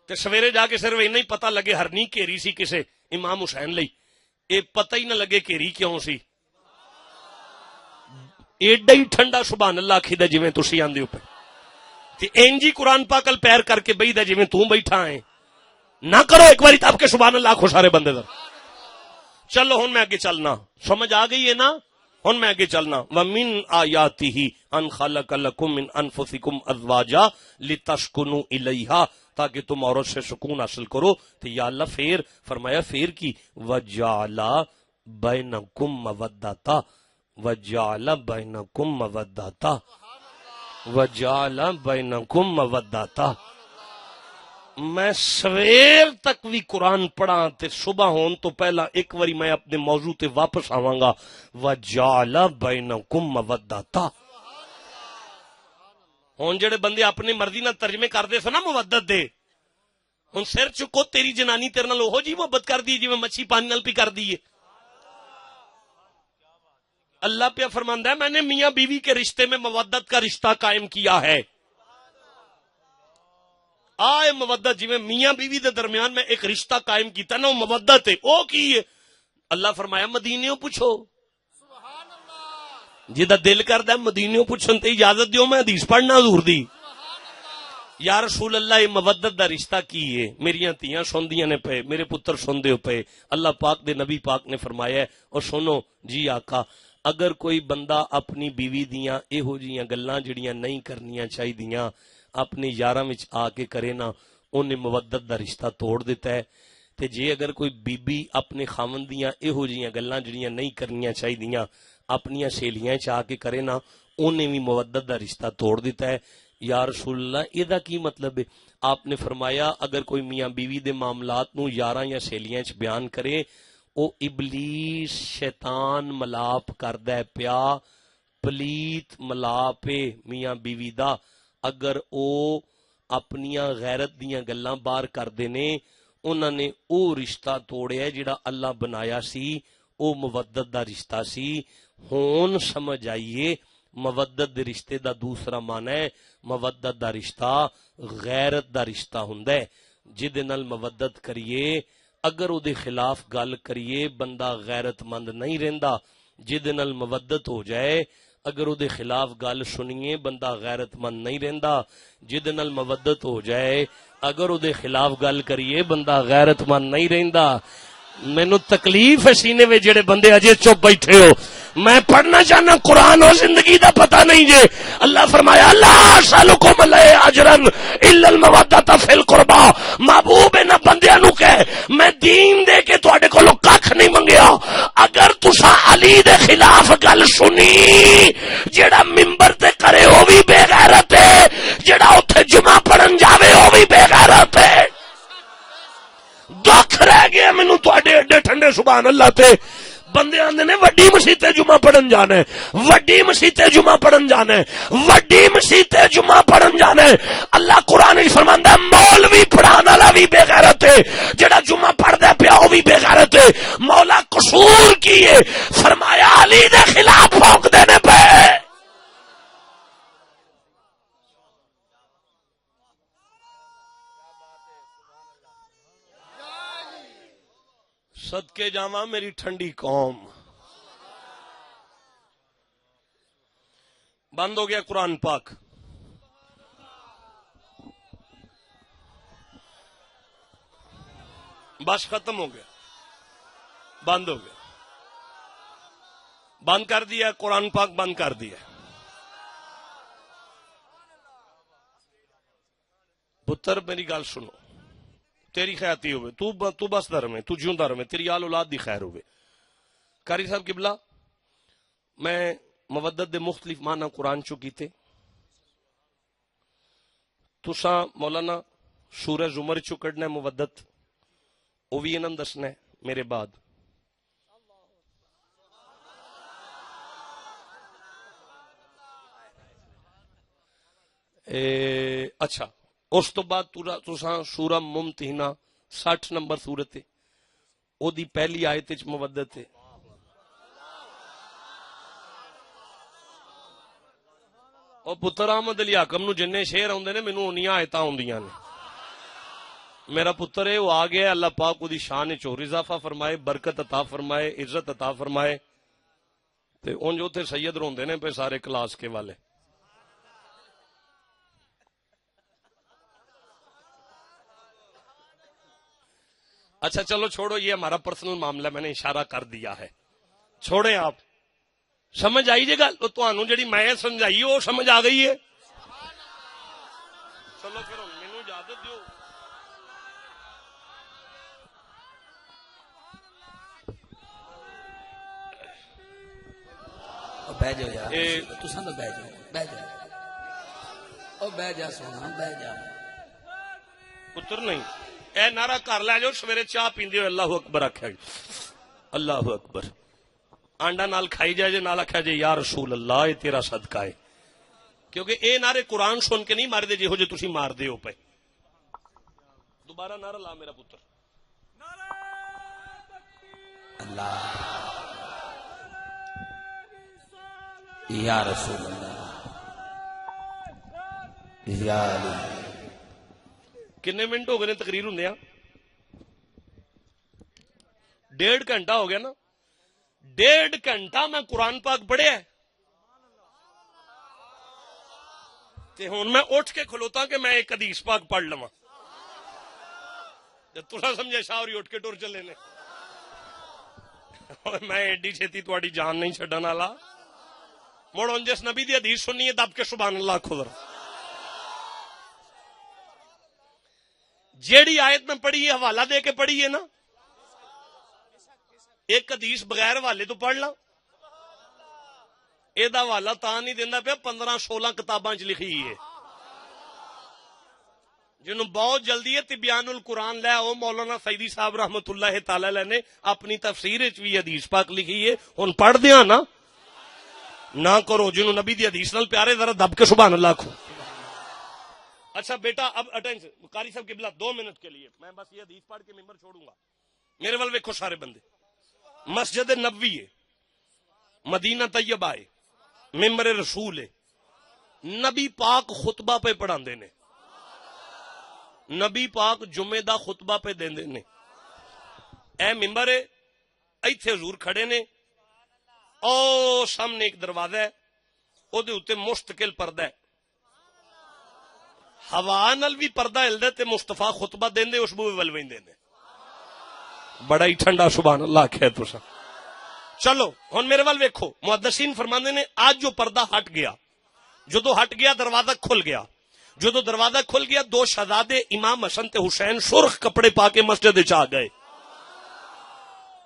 تے سویرے جا کے صرف اینا ہی پتہ لگے ہرنی گھیری سی کسے امام حسین لئی. اے پتہ ہی نہ لگے گھیری کیوں سی. ایڈا ہی ٹھنڈا سبحان اللہ آکھیدا جویں تسی آندے ہو پے تے انجی قرآن پاک ال پیر کر کے بیٹھدا جویں تو بیٹھا ہے. نہ کرو ایک باری تب کے سبحان اللہ آکھو سارے بندے دا. چلو ہن میں آگے چلنا. سمجھ آ گئی ہے نا؟ ہن میں آگے چلنا. وَمِنْ آیَاتِهِ أَنْ خَلَقَ لَكُم مِّنْ أَنفُسِكُمْ أَزْوَاجًا لِتَسْكُنُوا إِلَيْهَا تاکہ تم عورت سے سکون حاصل کرو. تو یا اللہ پھر فرمایا پھر کی وَجَعَلَ بَيْنَكُم مَّوَدَّةً وَجَعَلَ بَيْنَكُم مَّوَدَّةً وَجَعَلَ بَيْنَكُم مَّوَدَّةً. میں سویر تک بھی قرآن پڑھا تے صبح ہون تو پہلا ایک واری میں اپنے موضوع تے واپس آواں گا. وَجَعَلَ بَيْنَكُم مَّوَدَّةً. ہون جڑے بندے اپنی مرضی نہ ترجمے کر دے سو نا مودت دے، ہن سر چکو تیری جنانی تیرے نال اوہو جی محبت کر دی جویں مچھی پانی نال پی کر دی ہے. اللہ پہ فرماندا ہے میں نے میاں بیوی کے رشتے میں مودت کا رشتہ قائم کیا ہے. آئے مودت جویں میاں بیوی دے درمیان میں ایک رشتہ قائم کیتا نا وہ مودت ہے. او کی ہے؟ اللہ فرمایا مدینیوں پوچھو جدا دل کردا ہے مدینیوں پوچھن تے اجازت دیو میں حدیث پڑھنا حضور دی. یا رسول اللہ یہ مودت دا رشتہ کی ہے؟ میریاں تیاں سندیاں نے پے، میرے پتر سندے ہو پے. اللہ پاک دے نبی پاک نے فرمایا ہے اور سنو جی آقا اگر کوئی بندہ اپنی بیوی دیاں ایہو جیاں گلاں جڑیاں نہیں کرنیاں چاہیدیاں اپنی یاراں وچ آ کے کرے نا انہیں مودت دا رشتہ توڑ دیتا ہے. تے جے اگر کوئی بی بی اپنے خاوند دیاں ایہو جیاں گلاں جڑیاں نہیں کرنیاں چاہیدیاں اپنیاں سہیلیاں چ آ کے کرے نا انہیں بھی مودت دا رشتہ توڑ دیتا ہے. یا رسول اللہ یہ دا کی مطلب ہے؟ آپ نے فرمایا اگر کوئی میاں بیوی دے معاملات نو یاراں یا سہیلیاں چ بیان کرے او ابلیس شیطان ملاپ کردا ہے پیا، پلیت ملاپ میاں بیوی دا. اگر او اپنیاں غیرت دیاں گلاں باہر کردے نے انہاں نے او رشتہ توڑیا جڑا اللہ بنایا سی او مودت دا رشتہ سی. ہون سمجھ آئیے مودت دے رشتے دا دوسرا معنی ہے مودت دا رشتہ غیرت دا رشتہ ہوندا ہے جدے نال مودت کریے اگر او دے خلاف گل کریے بندہ غیرت مند نہیں رہندا. جدے نال مودت ہو جائے اگر او دے خلاف گل سنیے بندہ غیرت مند نہیں رہندا. جدے نال مودت ہو جائے اگر او دے خلاف گل کریے بندہ غیرت مند نہیں رہندا. مینوں تکلیف ہے سینے وچ جڑے بندے اجے چپ بیٹھے ہو. میں پڑھنا چاہنا قرآن اور زندگی دا پتہ نہیں جے. اللہ فرمایا اللہ سالکم علیہ اجرن الا المودۃ فی القربا. محبوب نہ بندیاں نو کہ میں دین دے کے تواڈے کولوں ککھ نہیں منگیا. اگر تساں علی دے خلاف گل سنی جیڑا منبر تے کرے او بھی بے غیرت ہے، جیڑا اوتھے جمعہ پڑھن جاوے او بھی بے غیرت ہے. دکھ رہ گیا مینوں تواڈے ایڈے ٹھنڈے سبحان اللہ تے بندے آندے نے وڈی مسیت تے جمعہ پڑھن جانا ہے، وڈی مسیت تے جمعہ پڑھن جانا ہے، وڈی مسیت تے جمعہ پڑھن جانا ہے. اللہ قرآن وچ فرماندا ہے مولوی پڑھان والا بھی بے غیرت ہے، جڑا جمعہ پڑھدا پیا او بھی بے غیرت ہے. مولا قصور کی ہے؟ فرمایا علی دے خلاف پھونک دینے پے. صدقے جاواں میری ٹھنڈی قوم. بند ہو گیا قرآن پاک. بس ختم ہو گیا، بند ہو گیا، بند کر دیا قرآن پاک بند کر دیا. پتر میری گل سنو، تیری خیاتی ہوئے، تو بس در میں، تو جیوں در میں، تیری آل اولاد دی خیر ہوئے. قاری صاحب قبلہ میں مودت دے مختلف معنی قرآن چو کیتے. تساں مولانا سورہ زمر چو کڈنا مودت، وہ بھی انہوں دسنا ہے میرے بعد. اچھا اس تو بعد تساں سورہ ممتحنہ 60 نمبر سورت ہے، او دی پہلی آیت وچ مودت ہے. او پتر احمد علی حاکم نو جننے شعر آوندے نے مینوں اونیاں آیتاں آوندیاں نے. میرا پتر ہے وہ آ گیا، اللہ پاک وہ دی شان وچ اور اضافہ فرمائے، برکت عطا فرمائے، عزت عطا فرمائے. تے اونج اوتھے سید روندے نے پہ سارے کلاس کے والے. اچھا چلو چھوڑو، یہ ہمارا پرسنل معاملہ، میں نے اشارہ کر دیا ہے، چھوڑیں آپ. سمجھ آئی جے گل تو جڑی میں سمجھائی وہ سمجھ آ گئی ہے. چلو پھر مینوں اجازت دیو. بہ جاؤ یار، تساں تو بہ جاؤ، بہ جاؤ، او بہ جا سونا، بہ جا. پتر نہیں اے نعرہ کر لے جو سویرے چاہ پیندے ہوئے اللہ اکبر آکھیا جی، اللہ اکبر. آنڈا نال کھائی جائے جے، نال آکھیا جے یا رسول اللہ یہ تیرا صدقہ ہے. کیونکہ اے نعرے قرآن سن کے نہیں مار دے جے ہو جے تسی مار دے ہو پے. دوبارہ نعرہ لا میرا پتر. اللہ یا رسول اللہ یا علی. کنے منٹ ہو گئے نے تقریر ہوندے ہاں؟ 1.5 گھنٹہ ہو گیا نا. 1.5 گھنٹہ میں قرآن پاک پڑھیا ہے تے ہن میں اٹھ کے کھلوتا کہ میں ایک حدیث پاک پڑھ لواں. جے تساں سمجھے شاوری اٹھ کے ٹر چلے نے، میں ایڈی چھتی تہاڈی جان نہیں چھڈن والا. مڑ ہن جس نبی دی حدیث سننی ہے دب کے سبحان اللہ آکھو ذرا. جیڑی آیت میں پڑھی ہے حوالہ دے کے پڑھی ہے نا، ایک حدیث بغیر حوالے تو پڑھ لا. یہ حوالہ تا نہیں دینا پیا، 15-16 کتاباں چ لکھی ہے. جنہوں بہت جلدی ہے تبیان القرآن لے او مولانا سیدی صاحب رحمت اللہ تعالی علیہ نے اپنی تفسیر وچ بھی حدیث پاک لکھی ہے. ہن پڑھ دیاں نا، نہ کرو جنہوں نبی دی حدیث نال پیارے، ذرا دب کے سبحان اللہ کھو. اچھا بیٹا اب اٹینشن، قاری صاحب قبلہ 2 منٹ کے لیے میں بس یہ حدیث پڑھ کے ممبر چھوڑوں گا. میرے ول ویکھو سارے بندے. مسجد نبوی ہے، مدینہ طیبہ ہے، ممبر رسول ہے. نبی پاک خطبہ پہ پڑھاندے نے، نبی پاک جمعے دا خطبہ پہ دیندے نے. اے ممبر ہے، ایتھے حضور کھڑے نے، او سامنے ایک دروازہ ہے، او دے اوتے مستقل پردہ ہے. ہوا نال بھی پردہ ہلدا تے مصطفیٰ خطبہ دیندے اس بوے ول ویندے نے. بڑا ہی ٹھنڈا سبحان اللہ کہے تساں. چلو ہن میرے ول ویکھو، محدثین فرماندے نے آج جو پردہ ہٹ گیا، جدو ہٹ گیا دروازہ کھل گیا. جدو دروازہ کھل گیا 2 شہزادے امام حسن تے حسین سرخ کپڑے پا کے مسجد وچ آ گئے.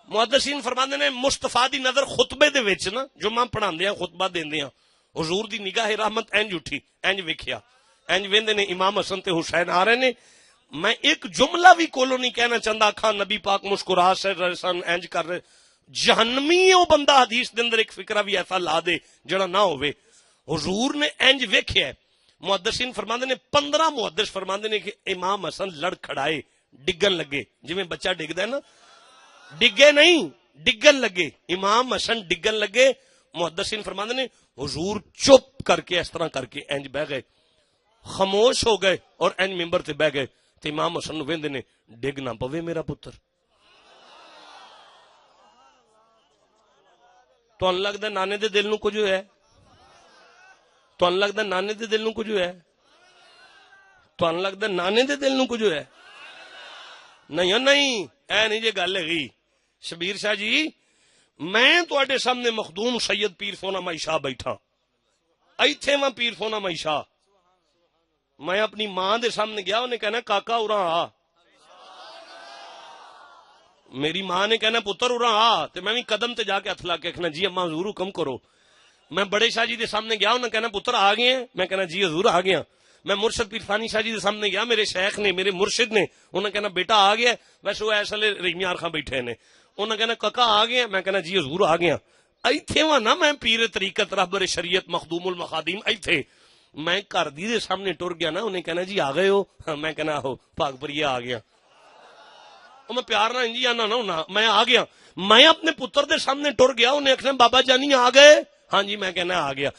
محدثین فرماندے نے مصطفیٰ دی نظر خطبے دے وچ نا، جمعہ پڑھاندیاں خطبہ دیندیاں حضور دی نگاہ رحمت انج اٹھی، انج ویکھیا، انج ویندے نے امام حسن تے حسین آ رہے نے. میں ایک جملہ بھی کولو نہیں کہنا چاہتا، کھا نبی پاک مسکرا سن انج کر رہے. جہنمی او بندہ حدیث دے اندر ایک فکرہ بھی ایسا لا دے جڑا نہ ہوئے. حضور نے انج ویکھیا ہے. محدثین فرماندے نے 15 محدث فرماندے نے کہ امام حسن لڑ کھڑائے، ڈگن لگے، جویں بچہ ڈگدا ہے نا، ڈگے نہیں ڈگن لگے. امام حسن ڈگن لگے. محدثین فرماندے نے حضور چپ کر کے اس طرح کر کے انج بہ گئے، خاموش ہو گئے اور انج ممبر تے بہ گئے. تے امام حسن نو ویندے نے ڈگ نہ پوے میرا پتر. تو ان لگدا نانے دے دل نو کچھ ہے، تو ان لگدا نانے دے دل نو کچھ ہے، تو ان لگدا نانے دے دل نو کچھ ہے. نہیں نہیں اے نہیں جے گل ہے. شبیر شاہ جی میں تواڈے سامنے مخدوم سید پیر سونا مائی شاہ بیٹھا، ایتھے میں پیر سونا مائی شاہ میں اپنی ماں دے سامنے گیا، انہیں کہنا کاکا اُراں آ، میری ماں نے کہنا پتر اُراں آ، تے میں بھی قدم تے جا کے ہتھ لا کے کہنا جی اماں حضور حکم کرو۔ میں بڑے شاہ جی دے سامنے گیا، انہیں کہنا پتر آ گئے ہیں، میں کہنا جی حضور آ گیا۔ میں مرشد پیر فانی شاہ جی دے سامنے گیا، میرے شیخ نے، میرے مرشد نے، انہیں کہنا بیٹا آ گیا، ویسے وہ ایسے رحیم یار خان بیٹھے نے، انہیں کہنا کاکا آ گیا، میں کہنا جی حضور آ گیا۔ ایتھے وا نا میں پیر طریقت رہبر شریعت مخدوم المخادیم ایتھے میں گھر دی دے سامنے ٹر گیا نا، انہیں کہنا جی آ گئے ہو، میں کہنا آہو پاک پریہ آ گیا۔ میں پیار نہ انجی آنا نا میں آ گیا۔ میں اپنے پتر دے سامنے ٹر گیا، انہیں آخنا بابا جانی آ گئے، ہاں جی میں کہنا آ گیا۔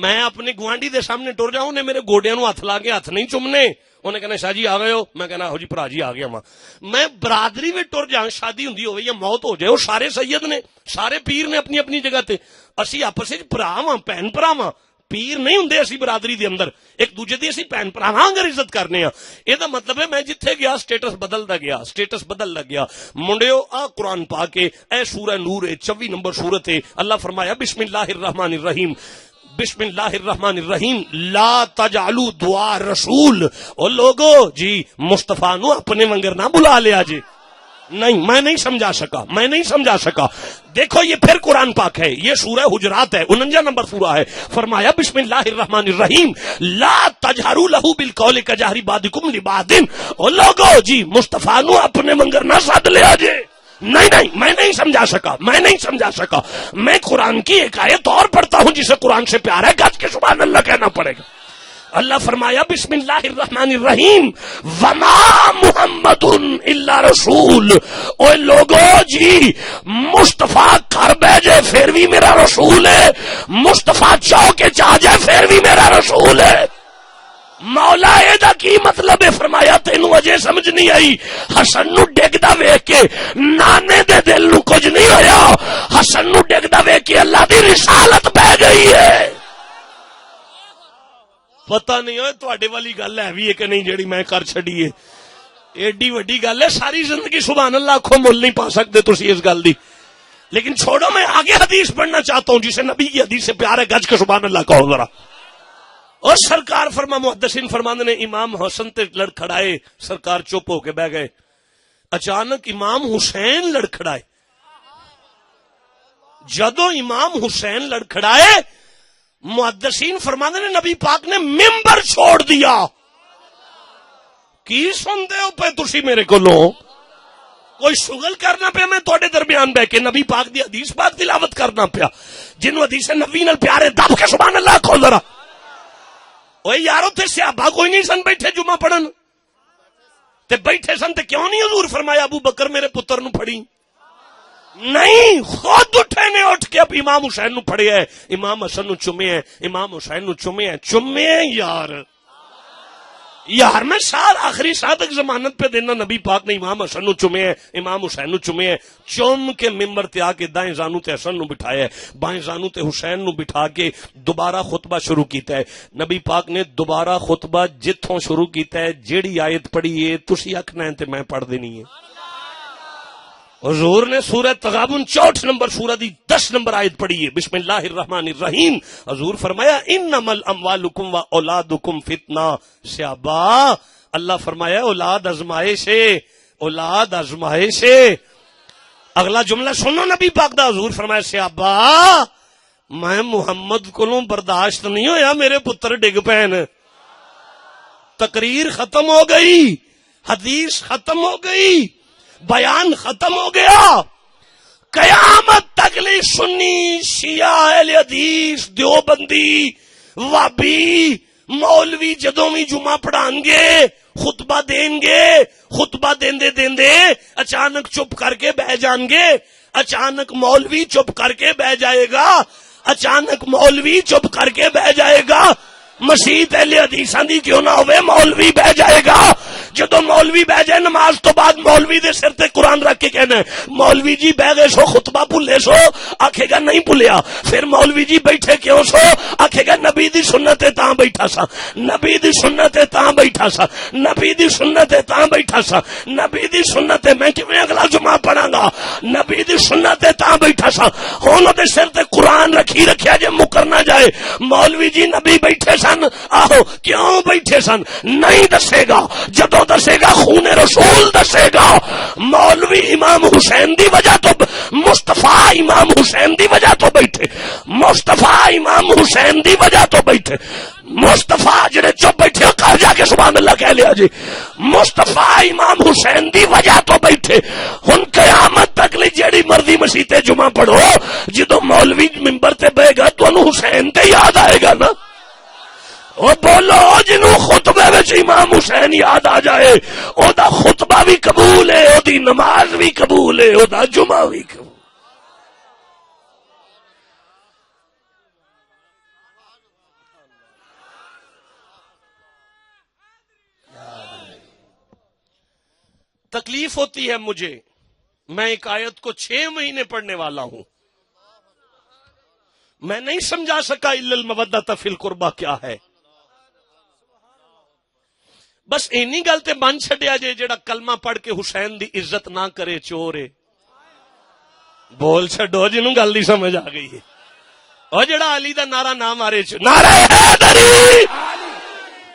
میں اپنے گوانڈی دے سامنے ٹر جاؤں، انہیں میرے گوڈیاں نو ہاتھ لا کے ہاتھ نہیں چومنے، انہیں کہنا شاہ جی آ گئے ہو، میں کہنا ہو جی بھرا جی آ گیا ماں۔ میں برادری میں ٹر جاؤں، شادی ہوندی ہوئے یا موت ہو جائے، وہ سارے سید نے، سارے پیر نے اپنی اپنی جگہ تے، اسی آپس وچ بھرا واں بہن بھرا واں، پیر نہیں ہوندے اسی برادری دے اندر، ایک دوجے دی اسی بہن بھرا اگر عزت کرنے ہاں۔ یہ دا مطلب ہے میں جتھے گیا سٹیٹس بدلدا گیا، سٹیٹس بدلدا گیا۔ منڈیو آ قرآن پاک کے اے سورہ نور 24 نمبر سورت ہے، اللہ فرمایا بسم اللہ الرحمن الرحیم، بسم اللہ الرحمن الرحیم لا تجعلوا دعاء رسول، او لوگو جی مصطفیٰ نو اپنے منگر نہ بلا لیا جی۔ نہیں میں نہیں سمجھا سکا۔ دیکھو یہ پھر قرآن پاک ہے، یہ سورہ حجرات ہے، 49 نمبر سورہ ہے۔ فرمایا بسم اللہ الرحمن الرحیم لا تجہروا لہ بالقول کجہر بعضکم لبعض، او لوگو جی مصطفیٰ نو اپنے منگر نہ سد لیا جے۔ نہیں میں نہیں سمجھا سکا۔ میں قرآن کی ایک آیت اور پڑھتا ہوں جسے قرآن سے پیار ہے، گج کے سبحان اللہ کہنا پڑے گا۔ اللہ فرمایا بسم اللہ الرحمن الرحیم وما محمد الا رسول، اوے لوگو جی مصطفیٰ کر بیجے پھر بھی میرا رسول ہے، مصطفیٰ چاہ کے چاہ جائے پھر بھی میرا رسول ہے۔ مولا اے دا کی مطلب ہے؟ فرمایا تینوں اجے سمجھ نہیں آئی، حسن نو ڈگدا ویکھ کے نانے دے دل نو کچھ نہیں ہویا، حسن نو ڈگدا ویکھ کے اللہ دی رسالت بہ گئی ہے۔ پتہ نہیں ہوئے تواڈے والی گل ہے بھی ہے کہ نہیں جیڑی میں کر چھڈی ہے، ایڈی وڈی گل ہے، ساری زندگی سبحان اللہ آنکھوں مول نہیں پا سکتے تسی اس گل دی۔ لیکن چھوڑو، میں آگے حدیث پڑھنا چاہتا ہوں جسے نبی کی حدیث سے پیار ہے، گج کے سبحان اللہ کہو ذرا۔ اور سرکار فرما محدثین فرماندے نے امام حسن تے لڑکھڑائے، سرکار چپ ہو کے بہ گئے۔ اچانک امام حسین لڑکھڑائے، جدو امام حسین لڑکھڑائے محدثین فرماندے نے نبی پاک نے ممبر چھوڑ دیا۔ کی سنتے ہو پہ تسی میرے کو لو؟ کوئی شغل کرنا پیا میں توڑے درمیان بہ کے نبی پاک دی حدیث پاک تلاوت کرنا پیا، جنہوں حدیث نبی نال پیارے دب کے سبحان اللہ کھول ذرا۔ اوے یارو تے صحابہ کوئی نہیں سن بیٹھے جمعہ پڑھن تے بیٹھے سن تے کیوں نہیں حضور فرمایا ابو بکر میرے پتر نو پھڑی؟ نہیں، خود اٹھے نے، اٹھ کے اب امام حسین نو پھڑے ہے، امام حسن نو چومے ہیں، امام حسین نو چومے ہیں یار میں سال آخری سال تک ضمانت پہ دینا، نبی پاک نے امام حسن نو چومے ہیں، امام حسین نو چومے ہیں، چوم کے ممبر تے آ کے دائیں زانو تے حسن نو بٹھایا ہے، بائیں زانو تے حسین نو بٹھا کے دوبارہ خطبہ شروع کیتا ہے۔ نبی پاک نے دوبارہ خطبہ جتھوں شروع کیتا ہے، جیڑی آیت پڑھی ہے تسی آکھنا ہے تے میں پڑھ دینی ہے۔ حضور نے سورہ تغابن 64 نمبر سورہ دی 10 نمبر آیت پڑھی ہے، بسم اللہ الرحمن الرحیم۔ حضور فرمایا انما الاموالکم و اولادکم فتنہ، صحابہ اللہ فرمایا اولاد آزمائش ہے، اولاد آزمائش ہے۔ اگلا جملہ سنو نبی پاک دا، حضور فرمایا صحابہ میں محمد کو برداشت نہیں ہویا میرے پتر ڈگ پین۔ تقریر ختم ہو گئی، حدیث ختم ہو گئی، بیان ختم ہو گیا، قیامت تک لی سنی شیعہ اہل حدیث دیوبندی وابی مولوی جدوں بھی جمعہ پڑھان گے، خطبہ دیں گے، خطبہ دیندے اچانک چپ کر کے بہ جان گے، اچانک مولوی چپ کر کے بہ جائے گا، اچانک مولوی چپ کر کے بہ جائے گا، مسیت اہل حدیثاں دی کیوں نہ ہوئے مولوی بہ جائے گا، جدو مولوی بہ جائے نماز تو بعد مولوی دے سر تے قرآن رکھ کے کہنا ہے مولوی جی بہ گئے سو خطبہ بھولے سو، آکھے گا نہیں بھولیا. پھر مولوی جی بیٹھے کیوں سو، آکھے گا نبی دی سنت تاں بیٹھا سا، نبی دی سنت تاں بیٹھا سا، نبی دی سنت تاں بیٹھا سا، نبی دی سنت میں کیویں اگلا جمعہ پڑھاں گا، نبی دی سنت تاں بیٹھا سا. ہن دے سر تے قرآن رکھیا جے مکر نہ جائے مولوی جی نبی بیٹھے سن، آہو کیوں بیٹھے سن نہیں دسے گا، جدو دسے گا خون رسول دسے گا. مولوی امام حسین دی وجہ تو مصطفیٰ امام حسین دی وجہ تو بیٹھے، مصطفیٰ امام حسین دی وجہ تو بیٹھے. مصطفیٰ جڑے چپ بیٹھے کہا جا کے سبحان اللہ کہہ لیا جی، مصطفیٰ امام حسین دی وجہ تو بیٹھے. ہن قیامت تک لی جیڑی مرضی مسیح جمعہ پڑھو، جدو مولوی ممبر تے بہے گا تو انہوں حسین تے یاد آئے گا نا. وہ بولو جنہوں خطبے وچ امام حسین یاد آ جائے او دا خطبہ بھی قبول ہے، او دی نماز بھی قبول ہے، او دا جمعہ بھی قبول. تکلیف ہوتی ہے مجھے، میں ایک آیت کو 6 مہینے پڑھنے والا ہوں، میں نہیں سمجھا سکا الا المودۃ فی القربہ کیا ہے. بس اینی گل تے بن چھڈیا جے جڑا کلمہ پڑھ کے حسین دی عزت نہ کرے چور ہے. بول چھڈو جنوں گل دی سمجھ آ گئی ہے. او جڑا علی دا نعرہ نہ مارے نعرہ حیدری،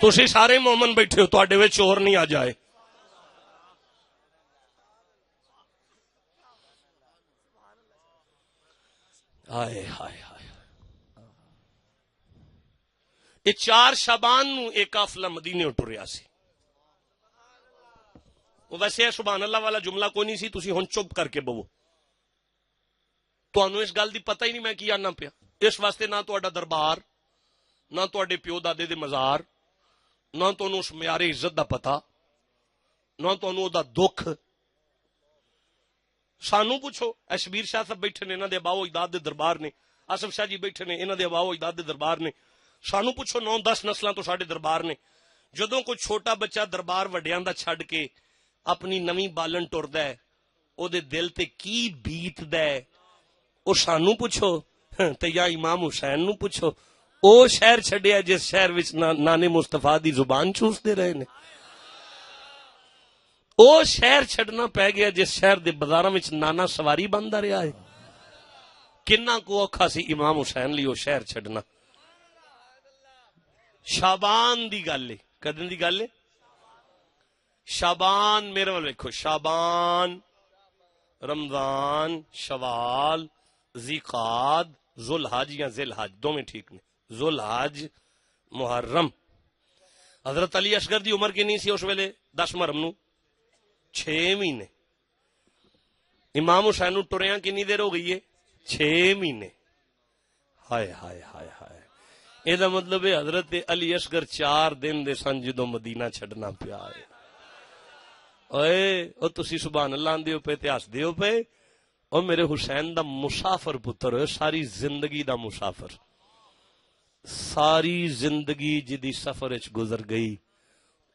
تسی سارے مومن بیٹھے ہو تواڈے وچ چور نہیں آ جائے. ہائے ہائے ہائے. یہ 4 شعبان نو ایک قافلہ مدینے ٹریا سی. ویسے سبحان اللہ والا جملہ کوئی نہیں سی، تسی ہن چپ کر کے بوو. تانوں اس گل دی پتہ ہی نہیں میں کی آنا پیا. اس واسطے نہ تہاڈا دربار، نہ تہاڈے پیو دادے دے مزار، نہ تانوں اس معیار عزت دا پتہ، نہ تانوں او دا دکھ. سانو پوچھو، اے شبیر شاہ صاحب بیٹھے نے، انہاں دے اباؤ اجداد دے دربار نے. آصف شاہ جی بیٹھے نے، انہاں دے اباؤ اجداد دے دربار نے. سانو پوچھو 9-10 نسلاں تو ساڈے دربار نے. جدوں کوئی چھوٹا بچہ دربار وڈیاں دا چھڈ کے اپنی نویں بالن ٹردا ہے، او دے دل تے کی بیتدا ہے، او سانو پوچھو تے یا امام حسین نو پوچھو. او شہر چھڈیا جس شہر وچ نانے مصطفیٰ دی زبان چوسدے رہے نے. او شہر چھڈنا پہ گیا جس شہر دے بازاراں وچ نانا سواری بندا رہا ہے. کنا کو اوکھا سی امام حسین لی او شہر چھڈنا. شابان دی گل ہے، کدن دی گل ہے؟ شابان، میرے وال ویکھو، شابان، رمضان، شوال، ذیقعد، ذوالحج یا ذیلحج دوویں ٹھیک نے، ذوالحج، محرم. حضرت علی اصغر دی عمر کی نہیں سی اس ویلے 10 محرم نو 6 مہینے. امام حسین نو ٹریاں کنی دیر ہو گئی ہے؟ 6 مہینے. ہائے ہائے ہائے ہائے. یہ دا مطلب ہے حضرت علی اصغر 4 دن دے سن جدوں مدینہ چھڈنا پیا ہے. اوئے او تسی سبحان اللہ آندے ہو پے تے ہس دیو پے. او میرے حسین دا مسافر پتر ہے، ساری زندگی دا مسافر، ساری زندگی جدی سفر وچ گزر گئی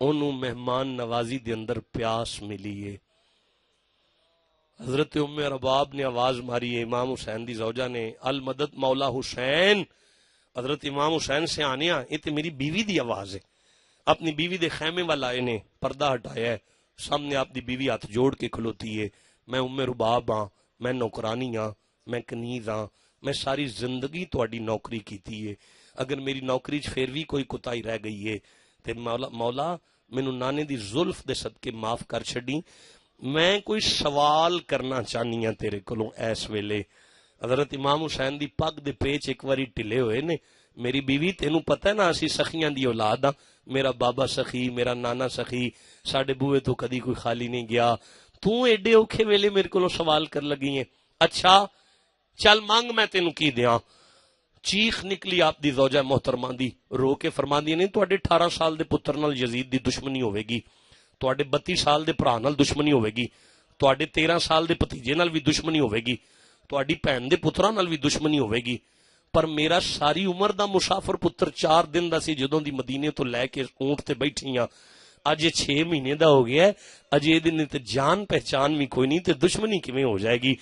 انہوں مہمان نوازی دے اندر پیاس ملی ہے. حضرت ام رباب نے آواز ماری ہے، امام حسین دی زوجہ نے، المدد مولا حسین. حضرت امام حسین سے آنے یہ تو میری بیوی دی آواز ہے. اپنی بیوی دے خیمے والا انہیں پردہ ہٹایا ہے، سامنے آپ دی بیوی ہاتھ جوڑ کے کھلوتی ہے. میں ام رباب ہاں، میں نوکرانی ہاں، میں کنیز ہاں، میں ساری زندگی تہاڈی نوکری کیتی ہے. اگر میری نوکری چ پھر بھی کوئی کوتاہی رہ گئی ہے تے مولا مینوں نانے دی زلف دے صدقے معاف کر چھڈی. میں کوئی سوال کرنا چاہنی ہاں تیرے کولوں اس ویلے. حضرت امام حسین دی پگ دے پیچ ایک واری ٹلے ہوئے نے. میری بیوی تینوں پتہ ہے نا اسی سخیاں دی اولاد ہاں، میرا بابا سخی، میرا نانا سخی، ساڈے بوئے تو کدی کوئی خالی نہیں گیا. تو ایڈے اوکھے ویلے میرے کولوں سوال کر لگی ہیں. اچھا چل مانگ میں تینوں کی دیاں. چیخ نکلی آپ دی زوجہ محترمہ دی، رو کے فرماندی نہیں تواڈے 18 سال دے پتر نال یزید دی دشمنی ہوے گی، تواڈے 32 سال دے بھرا نال دشمنی ہوے گی، تواڈے 13 سال دے بھتیجے نال بھی دشمنی ہوے گی، تواڈی بہن دے پتراں نال بھی دشمنی ہوے گی، پر میرا ساری عمر دا مسافر پتر 4 دن دا سی جدوں دی مدینے تو لے کے اونٹ تے بیٹھی ہاں. اج 6 مہینے دا ہو گیا ہے، اج یہ دن تے جان پہچان بھی کوئی نہیں تے دشمنی کیویں ہو جائے گی؟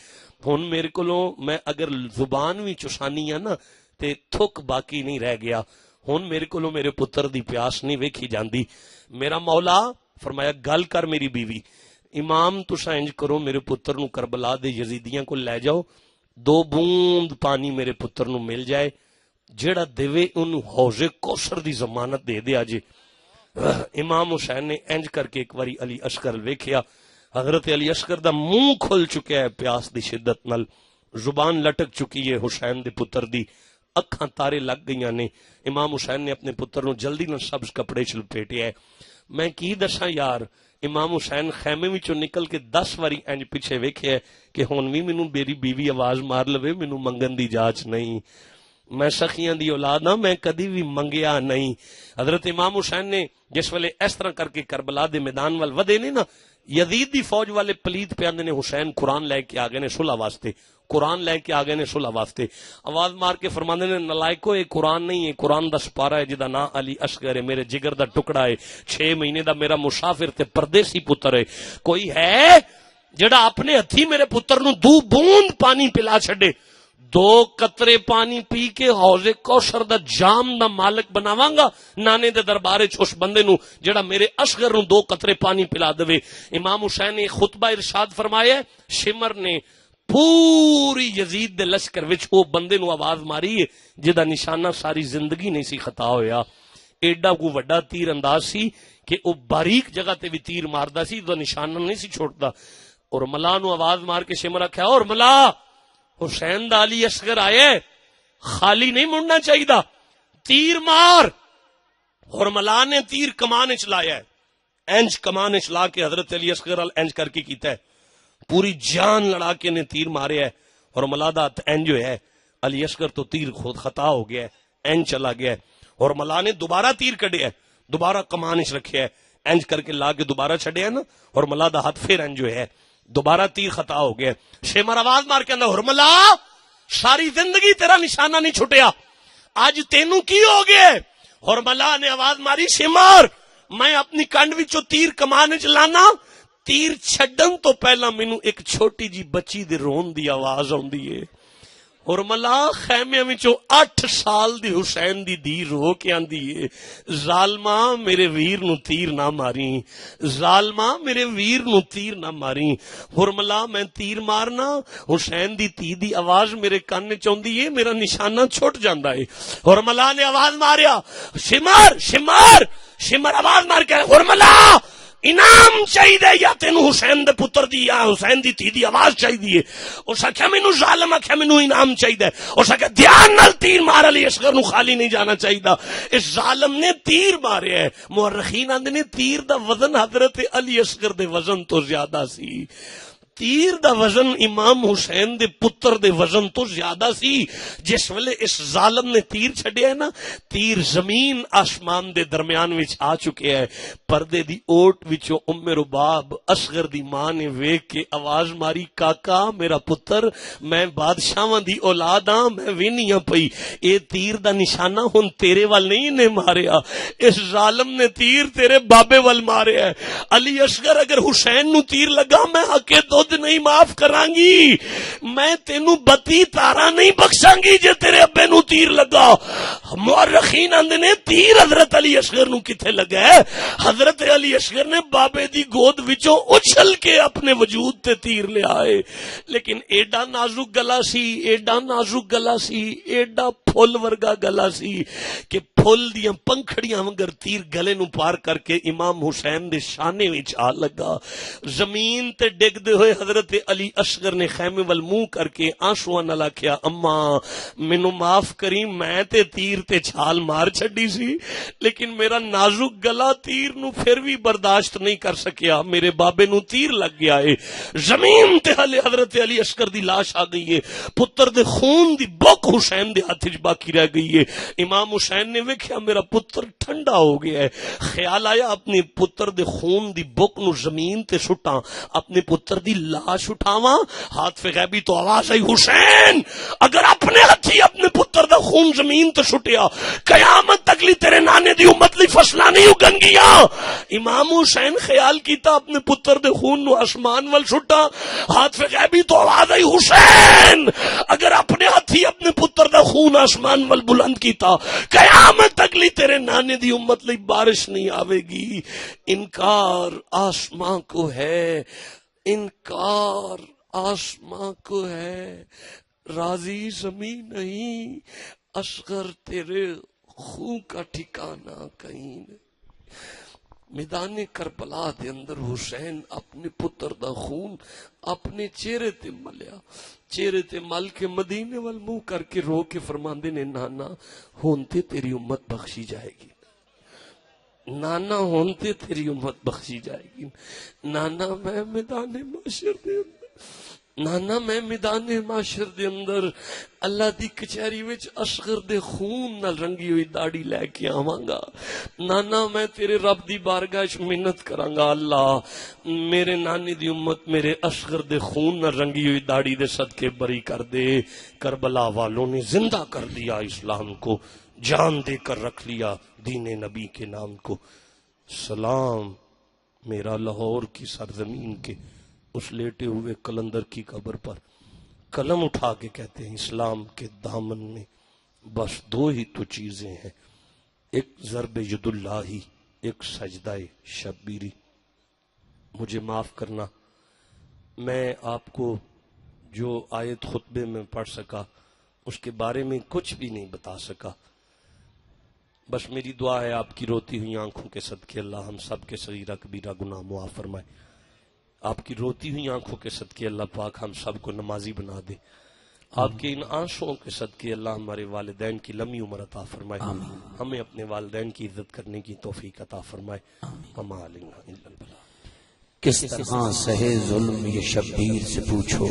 ہن میرے کولوں میں اگر زبان بھی چسانی ہے نا تے تھک باقی نہیں رہ گیا، ہن میرے کولوں میرے پتر دی پیاس نہیں ویکھی جاندی۔ میرا مولا فرمایا گل کر میری بیوی، امام تساں انج کرو میرے پتر نو کربلا دے یزیدیاں کو لے جاؤ، 2 بوند پانی میرے پتر نو مل جائے، جیڑا دیوے انہوں حوض کوثر دی ضمانت دے دیا جے۔ امام حسین نے انج کر کے ایک واری علی اصغر ویکھیا، حضرت علی اصغر دا منہ کھل چکا ہے پیاس دی شدت نال، زبان لٹک چکی ہے حسین دے پتر دی، اکھاں تارے لگ گئیاں نے۔ امام حسین نے اپنے پتر نو جلدی نال سبز کپڑے چ لپیٹیا ہے۔ میں کی دساں یار، امام حسین خیمے وچوں نکل کے 10 واری انج پیچھے ویکھیا ہے کہ ہن وی مینوں میری بیوی آواز مار لوے، مینوں منگن دی جاچ نہیں، میں سخیاں دی اولاد ہاں، میں کدی بھی منگیا نہیں۔ حضرت امام حسین نے جس ویلے اس طرح کر کے کربلا دے میدان وال ودے نے نا، یزید دی فوج والے پلیت پہ آندے نے حسین قرآن لے کے آ گئے نے صلح واسطے، قرآن لے کے آ گئے نے صلح واسطے، آواز مار کے فرماندے نے نلائکو یہ قرآن نہیں ہے، قرآن دا سپارہ ہے جدا نا علی اصغر ہے، میرے جگر دا ٹکڑا ہے، 6 مہینے دا میرا مسافر تے پردیسی پتر ہے، کوئی ہے جڑا اپنے ہتھی میرے پتر نو 2 بوند پانی پلا چھڈے، 2 قطرے پانی پی کے حوض کوثر دا جام دا مالک بناواں گا نانے دے دربار وچ اس بندے نو جڑا میرے اصغر نو 2 قطرے پانی پلا دے۔ امام حسین نے خطبہ ارشاد فرمایا، شمر نے پوری یزید دے لشکر وچ او بندے نو آواز ماری ہے جدا نشانہ ساری زندگی نہیں سی خطا ہویا، ایڈا کو وڈا تیر انداز سی کہ او باریک جگہ تے بھی تیر ماردا سی، دا نشانہ نہیں سی چھوڑدا۔ اور ملا نو آواز مار کے شمر آکھیا، اور ملا حسین دا علی اصغر آئے، خالی نہیں مڑنا چاہیے، تیر مار۔ اور ملا نے تیر کمان چلایا ہے، انج کمان چلا کے حضرت علی اصغر انج کر کے کیتا ہے، پوری جان لڑا کے نے تیر مارے ہے، اور ملا دا انج ہویا ہے، علی اصغر تو تیر خود خطا ہو گیا ہے، انج چلا گیا ہے، اور ملا نے دوبارہ تیر کڈیا ہے، دوبارہ کمان چ رکھیا ہے، انج کر کے لا کے دوبارہ چھڈیا نا، اور ملا دا ہاتھ پھر انج ہویا ہے، دوبارہ تیر خطا ہو گیا۔ شمر آواز مار کے اندر، ہرملا ساری زندگی تیرا نشانہ نہیں چھٹیا، آج تینوں کی ہو گیا؟ ہرملا نے آواز ماری، شمر میں اپنی کنڈ وچوں تیر کمان چ لانا، تیر چھڈن تو پہلا مینوں ایک چھوٹی جی بچی دے رون دی آواز آندی ہے۔ ہرملا خیمے وچوں 8 سال دی حسین دی دی رو کے آندی ہے، ظالما میرے ویر نو تیر نہ ماری، ظالما میرے ویر نو تیر نہ ماری۔ ہرملا میں تیر مارنا، حسین دی تی دی آواز میرے کان وچ اوندی ہے، میرا نشانہ چھٹ جاندا ہے۔ ہرملا نے آواز ماریا، شمر شمر شمر آواز مار کے، ہرملا انعام چاہیے یا تینو حسین دے پتر دی یا حسین دی تھی دی آواز چاہیے؟ اس آخیا مینو ظالم آخیا مینو انعام چاہیے، اس آخیا دھیان نال تیر مار، علی اصغر نو خالی نہیں جانا چاہیے۔ اس ظالم نے تیر ماریا ہے، مورخین آندے نے تیر دا وزن حضرت علی اصغر دے وزن تو زیادہ سی، تیر دا وزن امام حسین دے پتر دے وزن تو زیادہ سی۔ جس ویلے اس ظالم نے تیر چھڈیا ہے نا، تیر زمین آسمان دے درمیان وچ آ چکے ہے، پردے دی اوٹ وچوں ام رباب اصغر دی ماں نے ویکھ کے آواز ماری، کاکا میرا پتر، میں بادشاہاں دی اولاد ہاں، میں وینیاں پئی، اے تیر دا نشانہ ہن تیرے وال نہیں نے ماریا، اس ظالم نے تیر تیرے بابے وال ماریا ہے۔ علی اصغر اگر حسین نو تیر لگا میں حقے نہیں معاف کران گی، میں تینو 32 تارا نہیں بخشاں گی جے تیرے ابے نو تیر لگا۔ مورخین آندے نے تیر حضرت علی اصغر نو کتھے لگا ہے؟ حضرت علی اصغر نے بابے دی گود وچوں اچھل کے اپنے وجود تے تیر لے آئے، لیکن ایڈا نازک گلا سی، ایڈا نازک گلا سی، ایڈا پھول ورگا گلا سی کہ پھول دیاں پنکھڑیاں وگر تیر گلے نو پار کر کے امام حسین دے شانے وچ آ لگا۔ زمین تے ڈگ دے ہوئے حضرت علی اصغر نے خیمے وال منہ کر کے آنسواں نال آکھیا، اماں مینوں معاف کری، میں تے تیر تے چھال مار چھڈی سی، لیکن میرا نازک گلا تیر نو پھر بھی برداشت نہیں کر سکیا، میرے بابے نو تیر لگ گیا ہے۔ زمین تے حضرت علی اصغر دی لاش آ گئی ہے، پتر دے خون دی بک حسین دے ہاتھ وچ باقی رہ گئی ہے۔ امام حسین نے ویکھیا میرا پتر ٹھنڈا ہو گیا ہے، خیال آیا اپنے پتر دے خون دی بک نو زمین تے سٹاں، اپنے پتر دی لاش اٹھاواں، ہاتھ غیبی تو آواز آئی، حسین اگر اپنے ہاتھی اپنے پتر دا خون زمین تو چھٹیا، قیامت تک لی تیرے نانے دی امت لی فصلہ نہیں اگن گیا۔ امام حسین خیال کیتا اپنے پتر دے خون نو آسمان وال چھٹا، ہاتھ غیبی تو آواز آئی حسین اگر اپنے ہاتھی اپنے پتر دا خون آسمان وال بلند کیتا قیامت تک لی تیرے نانے دی امت لی بارش نہیں آوے گی۔ انکار آسمان کو ہے، انکار آسمان کو ہے، راضی زمین نہیں، اصغر تیرے خون کا ٹھکانہ کہیں نہیں۔ میدان کربلا دے اندر حسین اپنے پتر دا خون اپنے چہرے تے ملیا، چہرے تے مل کے مدینے وال منہ کر کے رو کے فرماندے نے نانا ہونتے تیری امت بخشی جائے گی، نانا ہونتے تیری امت بخشی جائے گی، نانا میں میدان معاشر دے اندر، نانا میں میدان معاشر دے اندر اللہ دی کچہری وچ اصغر دے خون نال رنگی ہوئی داڑھی لے کے آواں گا، نانا میں تیرے رب دی بارگاہ وچ منت کراں گا، اللہ میرے نانی دی امت میرے اصغر دے خون نال رنگی ہوئی داڑھی دے صدقے بری کر دے۔ کربلا والوں نے زندہ کر دیا اسلام کو، جان دے کر رکھ لیا دین نبی کے نام کو۔ سلام میرا لاہور کی سرزمین کے اس لیٹے ہوئے کلندر کی قبر پر قلم اٹھا کے کہتے ہیں اسلام کے دامن میں بس دو ہی تو چیزیں ہیں، ایک ضرب ید اللہ، ایک سجدہ شبیری۔ مجھے معاف کرنا، میں آپ کو جو آیت خطبے میں پڑھ سکا اس کے بارے میں کچھ بھی نہیں بتا سکا، بس میری دعا ہے آپ کی روتی ہوئی آنکھوں کے صدقے اللہ ہم سب کے صغیرہ کبیرہ گناہ معاف فرمائے، آپ کی روتی ہوئی آنکھوں کے صدقے اللہ پاک ہم سب کو نمازی بنا دے، آپ کے ان آنسوں کے صدقے اللہ ہمارے والدین کی لمبی عمر عطا فرمائے، ہمیں اپنے والدین کی عزت کرنے کی توفیق عطا فرمائے۔ وما علینا الا البلاغ۔ کس طرح سہے ظلم یہ شبیر سے پوچھو،